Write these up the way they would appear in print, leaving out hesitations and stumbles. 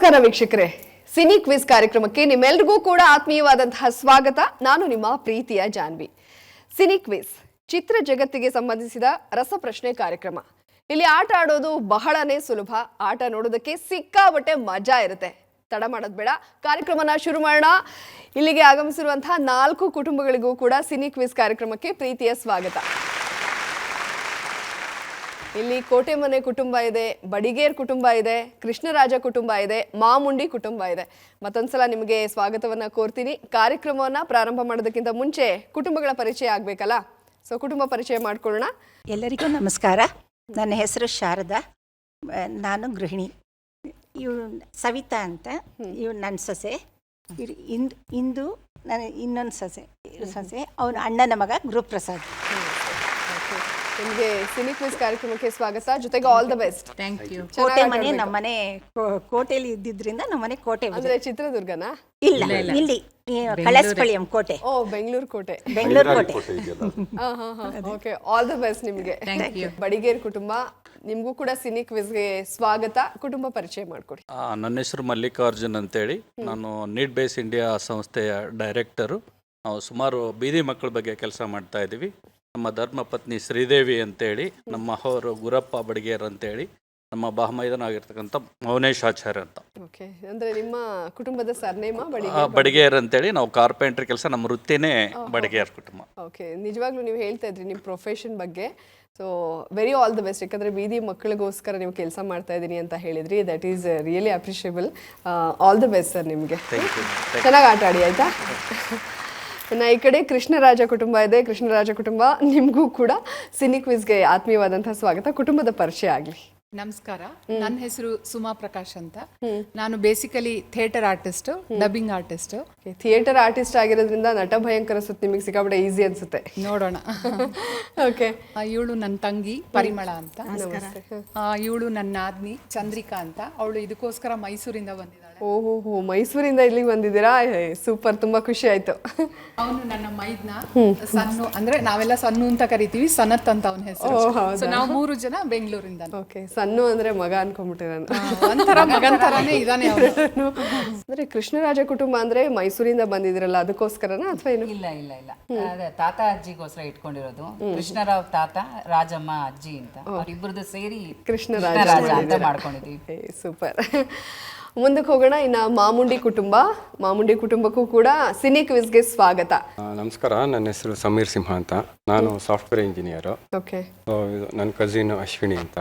ನಮಸ್ಕಾರ ವೀಕ್ಷಕರೇ, cine quiz ಕಾರ್ಯಕ್ರಮಕ್ಕೆ ನಿಮ್ಮೆಲ್ಲರಿಗೂ ಕೂಡ ಆತ್ಮೀಯವಾದಂತಹ ಸ್ವಾಗತ. ನಾನು ನಿಮ್ಮ ಪ್ರೀತಿಯ ಜಾನ್ವಿ. ಸಿನಿ ಕ್ವಿಜ್ ಚಿತ್ರ ಜಗತ್ತಿಗೆ ಸಂಬಂಧಿಸಿದ ರಸಪ್ರಶ್ನೆ ಕಾರ್ಯಕ್ರಮ. ಇಲ್ಲಿ ಆಟ ಆಡೋದು ಬಹಳನೇ ಸುಲಭ. ಆಟ ನೋಡೋದಕ್ಕೆ ಸಿಕ್ಕಾಬಟ್ಟೆ ಮಜಾ ಇರುತ್ತೆ. ತಡ ಮಾಡೋದು ಬೇಡ, ಕಾರ್ಯಕ್ರಮನ ಶುರು ಮಾಡೋಣ. ಇಲ್ಲಿಗೆ ಆಗಮಿಸಿರುವಂತಹ 4 ಕುಟುಂಬಗಳಿಗೂ ಕೂಡ ಸಿನಿ ಕ್ವಿಜ್ ಕಾರ್ಯಕ್ರಮಕ್ಕೆ ಪ್ರೀತಿಯ ಸ್ವಾಗತ. ಇಲ್ಲಿ ಕೋಟೆಮನೆ ಕುಟುಂಬ ಇದೆ, ಬಡಿಗೇರ್ ಕುಟುಂಬ ಇದೆ, ಕೃಷ್ಣರಾಜ ಕುಟುಂಬ ಇದೆ, ಮಾಮುಂಡಿ ಕುಟುಂಬ ಇದೆ. ಮತ್ತೊಂದ್ಸಲ ನಿಮಗೆ ಸ್ವಾಗತವನ್ನ ಕೋರ್ತೀನಿ. ಕಾರ್ಯಕ್ರಮವನ್ನ ಪ್ರಾರಂಭ ಮಾಡೋದಕ್ಕಿಂತ ಮುಂಚೆ ಕುಟುಂಬಗಳ ಪರಿಚಯ ಆಗ್ಬೇಕಲ್ಲ, ಸೊ ಕುಟುಂಬ ಪರಿಚಯ ಮಾಡ್ಕೊಳ್ಳೋಣ. ಎಲ್ಲರಿಗೂ ನಮಸ್ಕಾರ. ನನ್ನ ಹೆಸರು ಶಾರದಾ, ನಾನು ಗೃಹಿಣಿ. ಇವಳು ಸವಿತಾ ಅಂತ, ಇವಳು ನನ್ನ ಸೊಸೆ. ಇಂದು ನನ್ನ ಇನ್ನೊಂದು ಸೊಸೆ ಅವನ ಅಣ್ಣನ ಮಗ ಗುರುಪ್ರಸಾದ್. ನಿಮಗೆ ಸಿನಿ ಕ್ವಿಜ್ ಕಾರ್ಯಕ್ರಮಕ್ಕೆ ಸ್ವಾಗತ, ಜೊತೆಗೆ all the best. Thank you. ಕೋಟೆ ಮನೆ ನಮ್ಮನೆ ಕೋಟೆಯಲ್ಲಿ ಇದ್ದಿದ್ರಿಂದ ನಮ್ಮನೆ ಕೋಟೆ. ಅಂದ್ರೆ ಚಿತ್ರದುರ್ಗನಾ? ಇಲ್ಲ, ಇಲ್ಲಿ ಕಳಸ್ಪಳ್ಳಿಯಂ ಕೋಟೆ. ಓ, ಬೆಂಗಳೂರು ಕೋಟೆ. ಬೆಂಗಳೂರು ಕೋಟೆ. ಓಕೆ, ಆಲ್ ದ ಬೆಸ್ಟ್ ನಿಮಗೆ. ಬಡಿಗೇರ್ ಕುಟುಂಬ, ನಿಮಗೂ ಕೂಡ ಸಿನಿ ಕ್ವಿಜ್ಗೆ ಸ್ವಾಗತ. ಕುಟುಂಬ ಪರಿಚಯ ಮಾಡ್ಕೊಡಿ. ನನ್ನ ಹೆಸರು ಮಲ್ಲಿಕಾರ್ಜುನ್ ಅಂತೇಳಿ, ನಾನು ನೀಡ್ ಬೇಸ್ ಇಂಡಿಯಾ ಸಂಸ್ಥೆಯ ಡೈರೆಕ್ಟರು. ನಾವು ಸುಮಾರು ಬೀದಿ ಮಕ್ಕಳ ಬಗ್ಗೆ ಕೆಲಸ ಮಾಡ್ತಾ ಇದ್ದೀವಿ. ನಮ್ಮ ಧರ್ಮಪತ್ನಿ ಶ್ರೀದೇವಿ ಅಂತೇಳಿ, ನಮ್ಮ ಅವರು ಗುರಪ್ಪ ಬಡಿಗೇರ್ ಅಂತೇಳಿ, ನಮ್ಮ ಬಾಹಮೈದನಾಗಿರ್ತಕ್ಕಂಥ ಮೌನೇಶ್ ಆಚಾರ್ಯ ಅಂತ. ಓಕೆ, ಅಂದ್ರೆ ನಿಮ್ಮ ಕುಟುಂಬದ ಸರ್ನೇಮ ಬಡಿಗೇರ್ ಅಂತೇಳಿ. ನಾವು ಕಾರ್ಪೆಂಟ್ರಿ ಕೆಲಸ, ನಮ್ಮ ವೃತ್ತಿನೇ ಬಡಿಗೇರ್ ಕುಟುಂಬ. ಓಕೆ, ನಿಜವಾಗ್ಲೂ ನೀವು ಹೇಳ್ತಾ ಇದ್ರಿ ನಿಮ್ಮ ಪ್ರೊಫೆಷನ್ ಬಗ್ಗೆ. So very all the best. ಯಾಕಂದರೆ ಬೀದಿ ಮಕ್ಕಳಿಗೋಸ್ಕರ ನೀವು ಕೆಲಸ ಮಾಡ್ತಾ ಇದ್ದೀನಿ ಅಂತ ಹೇಳಿದ್ರಿ. That is really appreciable. All the best sir ನಿಮಗೆ. ಚೆನ್ನಾಗಿ ಆಟ ಆಡಿ, ಆಯಿತಾ? ಇನ್ನು ಈ ಕಡೆ ಕೃಷ್ಣರಾಜ ಕುಟುಂಬ ಇದೆ. ಕೃಷ್ಣರಾಜ ಕುಟುಂಬ, ನಿಮಗೂ ಕೂಡ ಸಿನಿ ಕ್ವಿಜ್ಗೆ ಆತ್ಮೀಯವಾದಂತಹ ಸ್ವಾಗತ. ಕುಟುಂಬದ ಪರಿಚಯ ಆಗಲಿ. ನಮಸ್ಕಾರ, ನನ್ನ ಹೆಸರು ಸುಮಾ ಪ್ರಕಾಶ್ ಅಂತ. ನಾನು basically theatre artist, dubbing artist. Theatre artist ಆಗಿರೋದ್ರಿಂದ ನಟ ಭಯಂಕರ ಸುತ್ತ ನಿಮಗೆ ಸಿಕ್ಕಾಬಿಟ್ಟೆ ಈಸಿ ಅನ್ಸುತ್ತೆ. ನೋಡೋಣ. ಓಕೆ, ಇವಳು ನನ್ನ ತಂಗಿ ಪರಿಮಳ ಅಂತ. ಇವಳು ನನ್ನ ನಾದ್ನಿ ಚಂದ್ರಿಕಾ ಅಂತ. ಅವಳು ಇದಕ್ಕೋಸ್ಕರ ಮೈಸೂರಿಂದ ಬಂದಿದ್ದಾಳೆ. ಓಹೋ, ಮೈಸೂರಿಂದ ಇಲ್ಲಿಗೆ ಬಂದಿದ್ದೀರಾ? ಸೂಪರ್, ತುಂಬಾ ಖುಷಿ ಆಯ್ತು. ಅವನು ನನ್ನ ಮೈದ್ನ ಸನ್ನು, ಅಂದ್ರೆ ನಾವೆಲ್ಲ ಸನ್ನು ಅಂತ ಕರಿತೀವಿ, ಸನತ್ ಅಂತ ಅವನ ಹೆಸರು. ನಾವು 3 ಜನ ಬೆಂಗಳೂರಿಂದ. ಓಕೆ, ಸನ್ನು ಅಂದ್ರೆ ಮಗ ಅನ್ಕೊಂಡ್ಬಿಟ್ಟಿರ. ಒಂಥರ ಮಗನ್ ತರಾನೇ ಇದಾನೆ ಅವನು. ಅಂದ್ರೆ ಕೃಷ್ಣರಾಜ ಕುಟುಂಬ ಅಂದ್ರೆ ಮೈಸೂರಿಂದ ಬಂದಿದಿರಲ್ಲ, ಅದಕ್ಕೋಸ್ಕರನಾ ಅಥವಾ ಏನು? ಇಲ್ಲ, ಅದೇ ತಾತ ಅಜ್ಜಿಗೋಸ್ಕರ ಇಟ್ಕೊಂಡಿರೋದು. ಕೃಷ್ಣರಾವ್ ತಾತ, ರಾಜಮ್ಮ ಅಜ್ಜಿ ಅಂತ ಅವರಿಬ್ಬರದು ಸೇರಿ ಕೃಷ್ಣರಾಜ ಅಂತ ಮಾಡ್ಕೊಂಡಿದೀವಿ. ಸೂಪರ್. ಮುಂದಕ್ಕೆ ಹೋಗೋಣ. ಇನ್ನು ಮಾಮುಂಡಿ ಕುಟುಂಬ. ಮಾಮುಂಡಿ ಕುಟುಂಬಕ್ಕೂ ಕೂಡ ಸಿನಿ ಕ್ವಿಜ್ಗೆ ಸ್ವಾಗತ. ನಮಸ್ಕಾರ, ನನ್ನ ಹೆಸರು ಸಮೀರ್ ಸಿಂಹ ಅಂತ. ನಾನು ಸಾಫ್ಟ್ವೇರ್ ಇಂಜಿನಿಯರು. ಓಕೆ. ಸೊ ನನ್ನ ಕಸಿನ್ ಅಶ್ವಿನಿ ಅಂತ.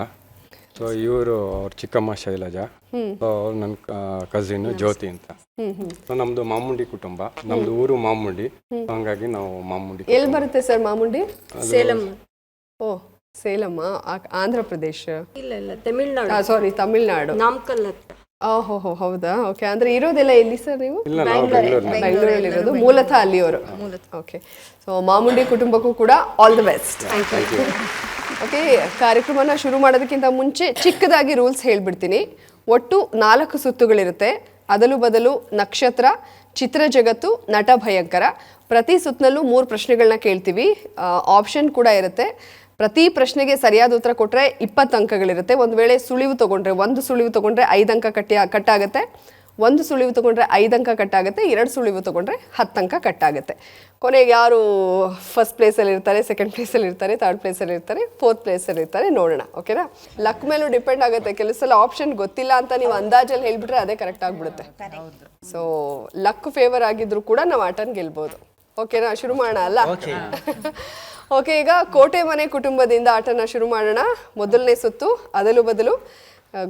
ಸೊ ಇವರು ಅವ್ರ ಚಿಕ್ಕಮ್ಮ ಶೈಲಜಾ. ಸೊ ನನ್ನ ಕಸಿನ್ ಜ್ಯೋತಿ ಅಂತ. ಸೊ ನಮ್ದು ಮಾಮುಂಡಿ ಕುಟುಂಬ. ನಮ್ದು ಊರು ಮಾಮುಂಡಿ, ಹಂಗಾಗಿ ನಾವು ಮಾಮುಂಡಿ. ಎಲ್ಲಿ ಬರುತ್ತೆ ಸರ್ ಮಾಮುಂಡಿ? ಸೇಲಂ. ಓ, ಸೇಲಮ್ಮ, ಆಂಧ್ರ ಪ್ರದೇಶ? ಇಲ್ಲ, ತಮಿಳ್ನಾಡು. ಸಾರಿ, ತಮಿಳ್ನಾಡು. ನಾಮಕಲ್. ಓಹೋ, ಹೌದಾ? ಓಕೆ, ಅಂದ್ರೆ ಇರೋದೆಲ್ಲ ಎಲ್ಲಿ ಸರ್ ನೀವು? ಬೆಂಗಳೂರಲ್ಲಿ ಇರೋದು, ಮೂಲತಃ ಅಲ್ಲಿಯವರು. ಓಕೆ, ಸೊ ಮಾಮುಂಡಿ ಕುಟುಂಬಕ್ಕೂ ಕೂಡ ಆಲ್ ದಿ ಬೆಸ್ಟ್. ಓಕೆ, ಕಾರ್ಯಕ್ರಮನ ಶುರು ಮಾಡೋದಕ್ಕಿಂತ ಮುಂಚೆ ಚಿಕ್ಕದಾಗಿ ರೂಲ್ಸ್ ಹೇಳ್ಬಿಡ್ತೀನಿ. ಒಟ್ಟು 4 ಸುತ್ತುಗಳಿರುತ್ತೆ. ಅದಲು ಬದಲು, ನಕ್ಷತ್ರ, ಚಿತ್ರ ಜಗತ್ತು, ನಟ ಭಯಂಕರ. ಪ್ರತಿ ಸುತ್ತಿನಲ್ಲೂ 3 ಪ್ರಶ್ನೆಗಳನ್ನ ಕೇಳ್ತೀವಿ. ಆಪ್ಷನ್ ಕೂಡ ಇರುತ್ತೆ. ಪ್ರತಿ ಪ್ರಶ್ನೆಗೆ ಸರಿಯಾದ ಉತ್ತರ ಕೊಟ್ಟರೆ 20 ಅಂಕಗಳಿರುತ್ತೆ. ಒಂದು ವೇಳೆ ಸುಳಿವು ತೊಗೊಂಡ್ರೆ, 1 ಸುಳಿವು ತೊಗೊಂಡ್ರೆ 5 ಅಂಕ ಕಟ್ಟಾಗುತ್ತೆ. 1 ಸುಳಿವು ತೊಗೊಂಡ್ರೆ 5 ಅಂಕ ಕಟ್ಟಾಗುತ್ತೆ. 2 ಸುಳಿವು ತೊಗೊಂಡ್ರೆ 10 ಅಂಕ ಕಟ್ಟಾಗುತ್ತೆ. ಕೊನೆಗೆ ಯಾರು ಫಸ್ಟ್ ಪ್ಲೇಸಲ್ಲಿ ಇರ್ತಾರೆ, ಸೆಕೆಂಡ್ ಪ್ಲೇಸಲ್ಲಿ ಇರ್ತಾರೆ, ಥರ್ಡ್ ಪ್ಲೇಸಲ್ಲಿ ಇರ್ತಾರೆ, ಫೋರ್ತ್ ಪ್ಲೇಸಲ್ಲಿ ಇರ್ತಾರೆ, ನೋಡೋಣ. ಓಕೆನಾ? ಲಕ್ ಮೇಲೂ ಡಿಪೆಂಡ್ ಆಗುತ್ತೆ. ಕೆಲವು ಸಲ ಆಪ್ಷನ್ ಗೊತ್ತಿಲ್ಲ ಅಂತ ನೀವು ಅಂದಾಜಲ್ಲಿ ಹೇಳ್ಬಿಟ್ರೆ ಅದೇ ಕರೆಕ್ಟ್ ಆಗಿಬಿಡುತ್ತೆ. ಸೊ ಲಕ್ ಫೇವರ್ ಆಗಿದ್ರು ಕೂಡ ನಾವು ಆಟನ ಗೆಲ್ಬೋದು. ಓಕೆನಾ? ಶುರು ಮಾಡೋಣ ಅಲ್ಲ? ಓಕೆ, ಈಗ ಕೋಟೆ ಮನೆ ಕುಟುಂಬದಿಂದ ಆಟನ ಶುರು ಮಾಡೋಣ. ಮೊದಲನೇ ಸುತ್ತು ಅದಲು ಬದಲು.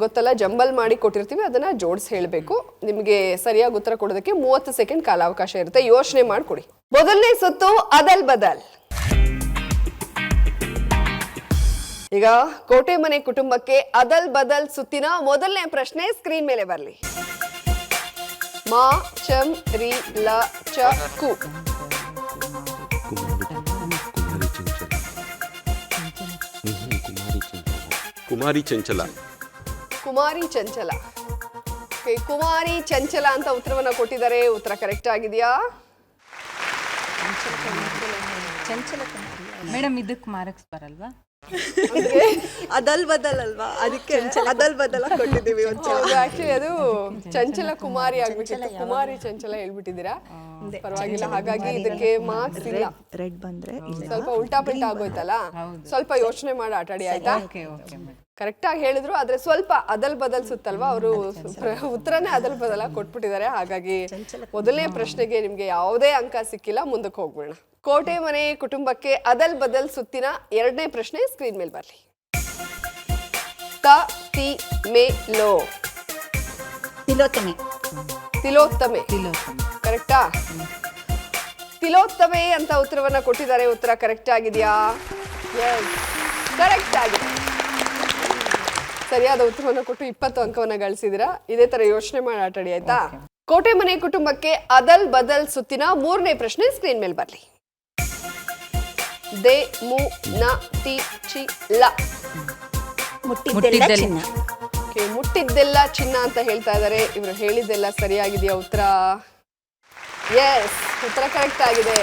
ಗೊತ್ತಲ್ಲ, ಜಂಬಲ್ ಮಾಡಿ ಕೊಟ್ಟಿರ್ತೀವಿ, ಅದನ್ನ ಜೋಡಿಸಿ ಹೇಳಬೇಕು. ನಿಮಗೆ ಸರಿಯಾಗಿ ಉತ್ತರ ಕೊಡೋದಕ್ಕೆ 30 ಸೆಕೆಂಡ್ ಕಾಲಾವಕಾಶ ಇರುತ್ತೆ. ಯೋಚನೆ ಮಾಡಿಕೊಡಿ. ಮೊದಲನೇ ಸುತ್ತು ಅದಲ್ ಬದಲ್. ಈಗ ಕೋಟೆ ಮನೆ ಕುಟುಂಬಕ್ಕೆ ಅದಲ್ ಬದಲ್ ಸುತ್ತಿನ ಮೊದಲನೇ ಪ್ರಶ್ನೆ ಸ್ಕ್ರೀನ್ ಮೇಲೆ ಬರಲಿ. ಮಾ ಚಂ ರಿ ಲ ಚ ಕು. ಕುಮಾರಿ ಚಂಚಲ. ಕುಮಾರಿ ಚಂಚಲ. ಕುಮಾರಿ ಚಂಚಲ ಅಂತ ಉತ್ತರವನ್ನ ಕೊಟ್ಟಿದ್ದಾರೆ. ಉತ್ತರ ಕರೆಕ್ಟ್ ಆಗಿದೆಯಾ? ಮೇಡಮ್, ಇದಕ್ಕೆ ಮಾರ್ಕ್ಸ್ ಬರಲ್ವಾ? ಅದಲ್ ಬದಲ್ ಅಲ್ವಾ, ಅದಕ್ಕೆ ಅದಲ್ ಬದಲ ಕೊಟ್ಟಿದ್ದೀವಿ ಒಂಚೂರು. ಆಕ್ಚುಲಿ ಅದು ಚಂಚಲ ಕುಮಾರಿ ಆಗ್ಬೇಕಿತ್ತು, ಕುಮಾರಿ ಚಂಚಲ ಹೇಳ್ಬಿಟ್ಟಿದ್ದೀರಾ, ಪರವಾಗಿಲ್ಲ. ಹಾಗಾಗಿ ಇದಕ್ಕೆ ಮಾರ್ಕ್ಸ್ ಇಲ್ಲ. ರೆಡ್ ಬಂದ್ರೆ ಸ್ವಲ್ಪ ಉಲ್ಟಾ ಪಲ್ಟಾ ಆಗೋಯ್ತಲ್ಲ, ಸ್ವಲ್ಪ ಯೋಚನೆ ಮಾಡಿ ಆಟ ಆಡಿ ಆಯ್ತಾ. ಕರೆಕ್ಟ್ ಆಗಿ ಹೇಳಿದ್ರು, ಆದ್ರೆ ಸ್ವಲ್ಪ ಅದಲ್ ಬದಲ್ ಸುತ್ತಲ್ವಾ, ಅವರು ಉತ್ತರನೇ ಅದಲ್ ಬದಲ ಕೊಟ್ಬಿಟ್ಟಿದ್ದಾರೆ. ಹಾಗಾಗಿ ಮೊದಲನೇ ಪ್ರಶ್ನೆಗೆ ನಿಮ್ಗೆ ಯಾವುದೇ ಅಂಕ ಸಿಕ್ಕಿಲ್ಲ. ಮುಂದಕ್ಕೆ ಹೋಗ್ಬಿಡೋಣ. ಕೋಟೆ ಮನೆ ಕುಟುಂಬಕ್ಕೆ ಅದಲ್ ಬದಲ್ ಸುತ್ತಿನ ಎರಡನೇ ಪ್ರಶ್ನೆ ಸ್ಕ್ರೀನ್ ಮೇಲೆ ಬರ್ಲಿ. ತ ತಿ ಮೆ ಲೋ. ತಿಲೋತ್ತಮೆ. ತಿಲೋತ್ತಮೆ ಕರೆಕ್ಟಾ? ತಿಲೋತ್ತಮೆ ಅಂತ ಉತ್ತರವನ್ನ ಕೊಟ್ಟಿದ್ದಾರೆ. ಉತ್ತರ ಕರೆಕ್ಟ್ ಆಗಿದೆಯಾ? ಕರೆಕ್ಟ್ ಆಗಿದೆ. ಸರಿಯಾದ ಉತ್ತರವನ್ನು ಕೊಟ್ಟು 20 ಅಂಕವನ್ನ ಗಳಿಸಿದಿರಾ. ಇದೇ ತರ ಯೋಚನೆ ಮಾಡಿ ಆಟಾಡಿ ಆಯ್ತಾ. ಕೋಟೆ ಮನೆ ಕುಟುಂಬಕ್ಕೆ ಅದಲ್ ಬದಲ್ ಸುತ್ತಿನ ಮೂರನೇ ಪ್ರಶ್ನೆ ಸ್ಕ್ರೀನ್ ಮೇಲೆ ಬರ್ಲಿ. ದೆ ಮು ನ ಟಿ ಚಿ ಲ. ಮುಟ್ಟಿದ್ದೆಲ್ಲ ಚಿನ್ನ. ಮುಟ್ಟಿದ್ದೆಲ್ಲ ಚಿನ್ನ ಅಂತ ಹೇಳ್ತಾ ಇದ್ದಾರೆ. ಇವರು ಹೇಳಿದ್ದೆಲ್ಲ ಸರಿಯಾಗಿದೆಯಾ ಉತ್ತರ? ಎಸ್, ಉತ್ತರ ಕರೆಕ್ಟ್ ಆಗಿದೆ.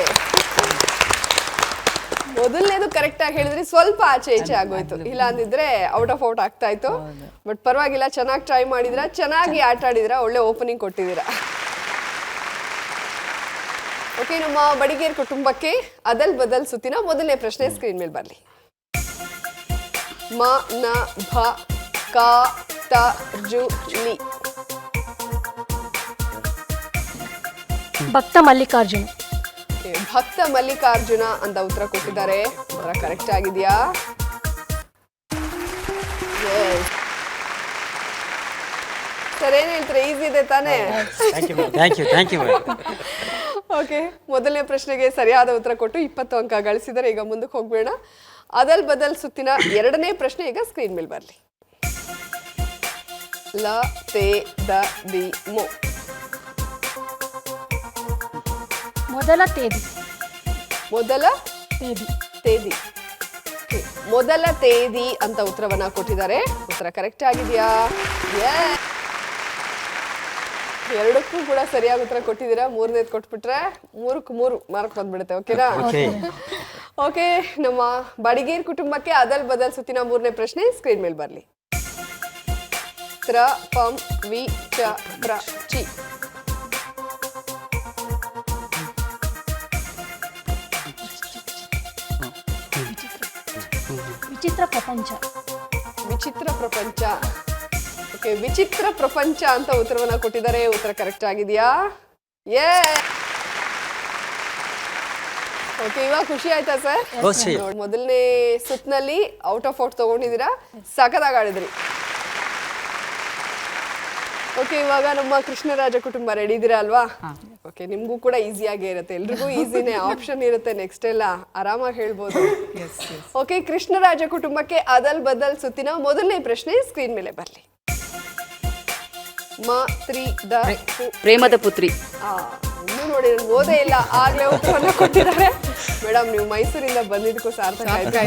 ಮೊದಲನೇದು ಕರೆಕ್ಟ್ ಆಗಿ ಹೇಳಿದ್ರೆ ಸ್ವಲ್ಪ ಆಚೆ ಈಚೆ ಆಗೋಯ್ತು, ಇಲ್ಲ ಅಂದಿದ್ರೆ ಔಟ್ ಆಫ್ ಔಟ್ ಆಗ್ತಾ ಇತ್ತು. ಬಟ್ ಪರವಾಗಿಲ್ಲ, ಚೆನ್ನಾಗಿ ಟ್ರೈ ಮಾಡಿದ್ರ, ಚೆನ್ನಾಗಿ ಆಟ ಆಡಿದ್ರ, ಒಳ್ಳೆ ಓಪನಿಂಗ್ ಕೊಟ್ಟಿದ್ದೀರಾ. ಓಕೆ, ನಮ್ಮ ಬಡಿಗೇರ್ ಕುಟುಂಬಕ್ಕೆ ಅದಲ್ ಬದಲ್ ಸುತ್ತಿನ ಮೊದಲನೇ ಪ್ರಶ್ನೆ ಸ್ಕ್ರೀನ್ ಮೇಲೆ ಬರಲಿ. ಮ ನ ಭ ಕ ತ ಜು ಲಿ. ಭಕ್ತ ಮಲ್ಲಿಕಾರ್ಜುನ. ಭಕ್ತ ಮಲ್ಲಿಕಾರ್ಜುನ ಅಂತ ಉತ್ತರ ಕೊಟ್ಟಿದ್ದಾರೆ. ಉತ್ತರ ಕರೆಕ್ಟ್ ಆಗಿದೆಯಾ? ಸರ್ ಏನ್ ಹೇಳ್ತಾರೆ? ಈಸಿ ಇದೆ ತಾನೇ? ಓಕೆ, ಮೊದಲನೇ ಪ್ರಶ್ನೆಗೆ ಸರಿಯಾದ ಉತ್ತರ ಕೊಟ್ಟು 20 ಅಂಕ ಗಳಿಸಿದರೆ. ಈಗ ಮುಂದಕ್ಕೆ ಹೋಗ್ಬೇಡ. ಅದಲ್ ಬದಲ್ ಸುತ್ತಿನ ಎರಡನೇ ಪ್ರಶ್ನೆ ಈಗ ಸ್ಕ್ರೀನ್ ಮೇಲೆ ಬರಲಿ. ಲ ತೇ ದ ದಿ ಮು. ಮೊದಲ ತೇದಿ. ಮೊದಲ ತೇದಿ. ಮೊದಲ ತೇದಿ ಅಂತ ಉತ್ತರವನ್ನ ಕೊಟ್ಟಿದ್ದಾರೆ. ಉತ್ತರ ಕರೆಕ್ಟ್ ಆಗಿದೆಯಾ? ಎರಡಕ್ಕೂ ಕೂಡ ಸರಿಯಾದ ಉತ್ತರ ಕೊಟ್ಟಿದ್ದೀರಾ. ಮೂರನೇದು ಕೊಟ್ಬಿಟ್ರೆ 3ಕ್ಕೆ 3 ಮಾರ್ಕ್ ಬಂದ್ಬಿಡುತ್ತೆ. ಓಕೆನಾ? ಓಕೆ, ನಮ್ಮ ಬಡಿಗೇರ್ ಕುಟುಂಬಕ್ಕೆ ಅದಲ್ ಬದಲ್ ಸುತ್ತಿನ ಮೂರನೇ ಪ್ರಶ್ನೆ ಸ್ಕ್ರೀನ್ ಮೇಲೆ ಬರಲಿ. ತ್ರ ಪಂ ವಿ ಚ ಪ್ರ ಚಿ. ವಿಚಿತ್ರ ಪ್ರಪಂಚ. ವಿಚಿತ್ರ ಪ್ರಪಂಚ. ಓಕೆ, ವಿಚಿತ್ರ ಪ್ರಪಂಚ ಅಂತ ಉತ್ತರವನ್ನ ಕೊಟ್ಟಿದ್ದಾರೆ. ಉತ್ತರ ಕರೆಕ್ಟ್ ಆಗಿದೆಯಾ? ಓಕೆ, ಇವಾಗ ಖುಷಿ ಆಯ್ತಾ ಸರ್? ಮೊದಲನೇ ಸುತ್ತಿನಲ್ಲಿ ಔಟ್ ಆಫ್ ಔಟ್ ತಗೊಂಡಿದ್ದೀರಾ, ಸಖತ್ತಾಗಿ ಆಡಿದ್ರಿ. ಓಕೆ, ಇವಾಗ ನಮ್ಮ ಕೃಷ್ಣರಾಜ ಕುಟುಂಬ ರೆಡಿ ಇದ್ದೀರಾ ಅಲ್ವಾ? ಓಕೆ, ನಿಮ್ಗೂ ಕೂಡ ಈಸಿಯಾಗೇ ಇರುತ್ತೆ, ಎಲ್ರಿಗೂ ಈಸಿನೇ. ಆಪ್ಷನ್ ಇರುತ್ತೆ, ನೆಕ್ಸ್ಟ್ ಎಲ್ಲ ಆರಾಮಾಗಿ ಹೇಳ್ಬೋದು. ಓಕೆ, ಕೃಷ್ಣರಾಜ ಕುಟುಂಬಕ್ಕೆ ಅದಲ್ ಬದಲ್ ಸುತ್ತಿನ ಮೊದಲನೇ ಪ್ರಶ್ನೆ ಸ್ಕ್ರೀನ್ ಮೇಲೆ ಬರಲಿ. ಮ ತ್ರಿ ದ ಪ್ರೇಮದ ಪುತ್ರಿ. ಇನ್ನೂ ನೋಡಿ, ನಾನು ಓದೇ ಇಲ್ಲ, ಆಗ್ಲೇ ಉತ್ತರವನ್ನು ಕೊಟ್ಟಿದ್ದಾರೆ. ಮೇಡಮ್, ನೀವು ಮೈಸೂರಿಂದ ಬಂದಿದ್ದಕ್ಕೂ ಸಾರ್ಥಕ ಆಯ್ತಾ?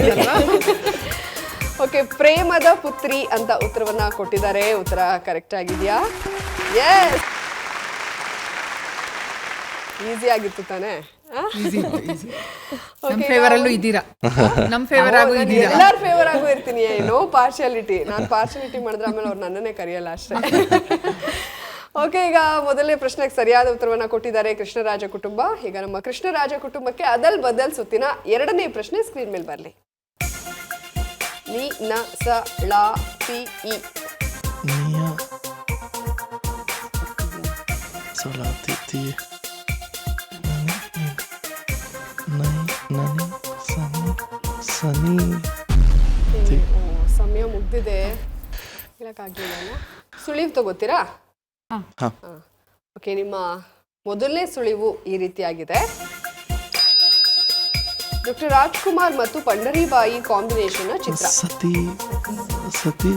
ಓಕೆ, ಪ್ರೇಮದ ಪುತ್ರಿ ಅಂತ ಉತ್ತರವನ್ನ ಕೊಟ್ಟಿದ್ದಾರೆ. ಉತ್ತರ ಕರೆಕ್ಟ್ ಆಗಿದೆಯಾ? ಈಸಿ ಆಗಿತ್ತು ತಾನೇ? ಎಲ್ಲಾರ ಫೇವರ್ ಆಗು ಇರ್ತೀನಿ. No partiality. ನಾನು ಪಾರ್ಶಿಯಾಲಿಟಿ ಮಾಡಿದ್ರೆ ಆಮೇಲೆ ಅವ್ರು ನನ್ನನ್ನೇ ಕರೆಯಲ್ಲ ಅಷ್ಟೇ. ಓಕೆ, ಈಗ ಮೊದಲನೇ ಪ್ರಶ್ನೆಗೆ ಸರಿಯಾದ ಉತ್ತರವನ್ನ ಕೊಟ್ಟಿದ್ದಾರೆ ಕೃಷ್ಣರಾಜ ಕುಟುಂಬ. ಈಗ ನಮ್ಮ ಕೃಷ್ಣರಾಜ ಕುಟುಂಬಕ್ಕೆ ಅದಲ್ ಬದಲ್ ಸುತ್ತಿನ ಎರಡನೇ ಪ್ರಶ್ನೆ ಸ್ಕ್ರೀನ್ ಮೇಲೆ ಬರಲಿ. ನಿ ನ ಸ ಳ ಪಿ ಇ. ಸಮಯ ಮುಗ್ದಿದೆ, ಹೇಳಕ್ಕಾಗ್ಲಿಲ್ಲ. ಸುಳಿವು ತಗೋತೀರಾ? ಓಕೆ, ನಿಮ್ಮ ಮೊದಲನೇ ಸುಳಿವು ಈ ರೀತಿಯಾಗಿದೆ. ಡಾಕ್ಟರ್ ರಾಜ್ಕುಮಾರ್ ಮತ್ತು ಪಂಡರಿಬಾಯಿ ಕಾಂಬಿನೇಷನ್ ಚಿತ್ರ. ಸತಿ ಸತಿ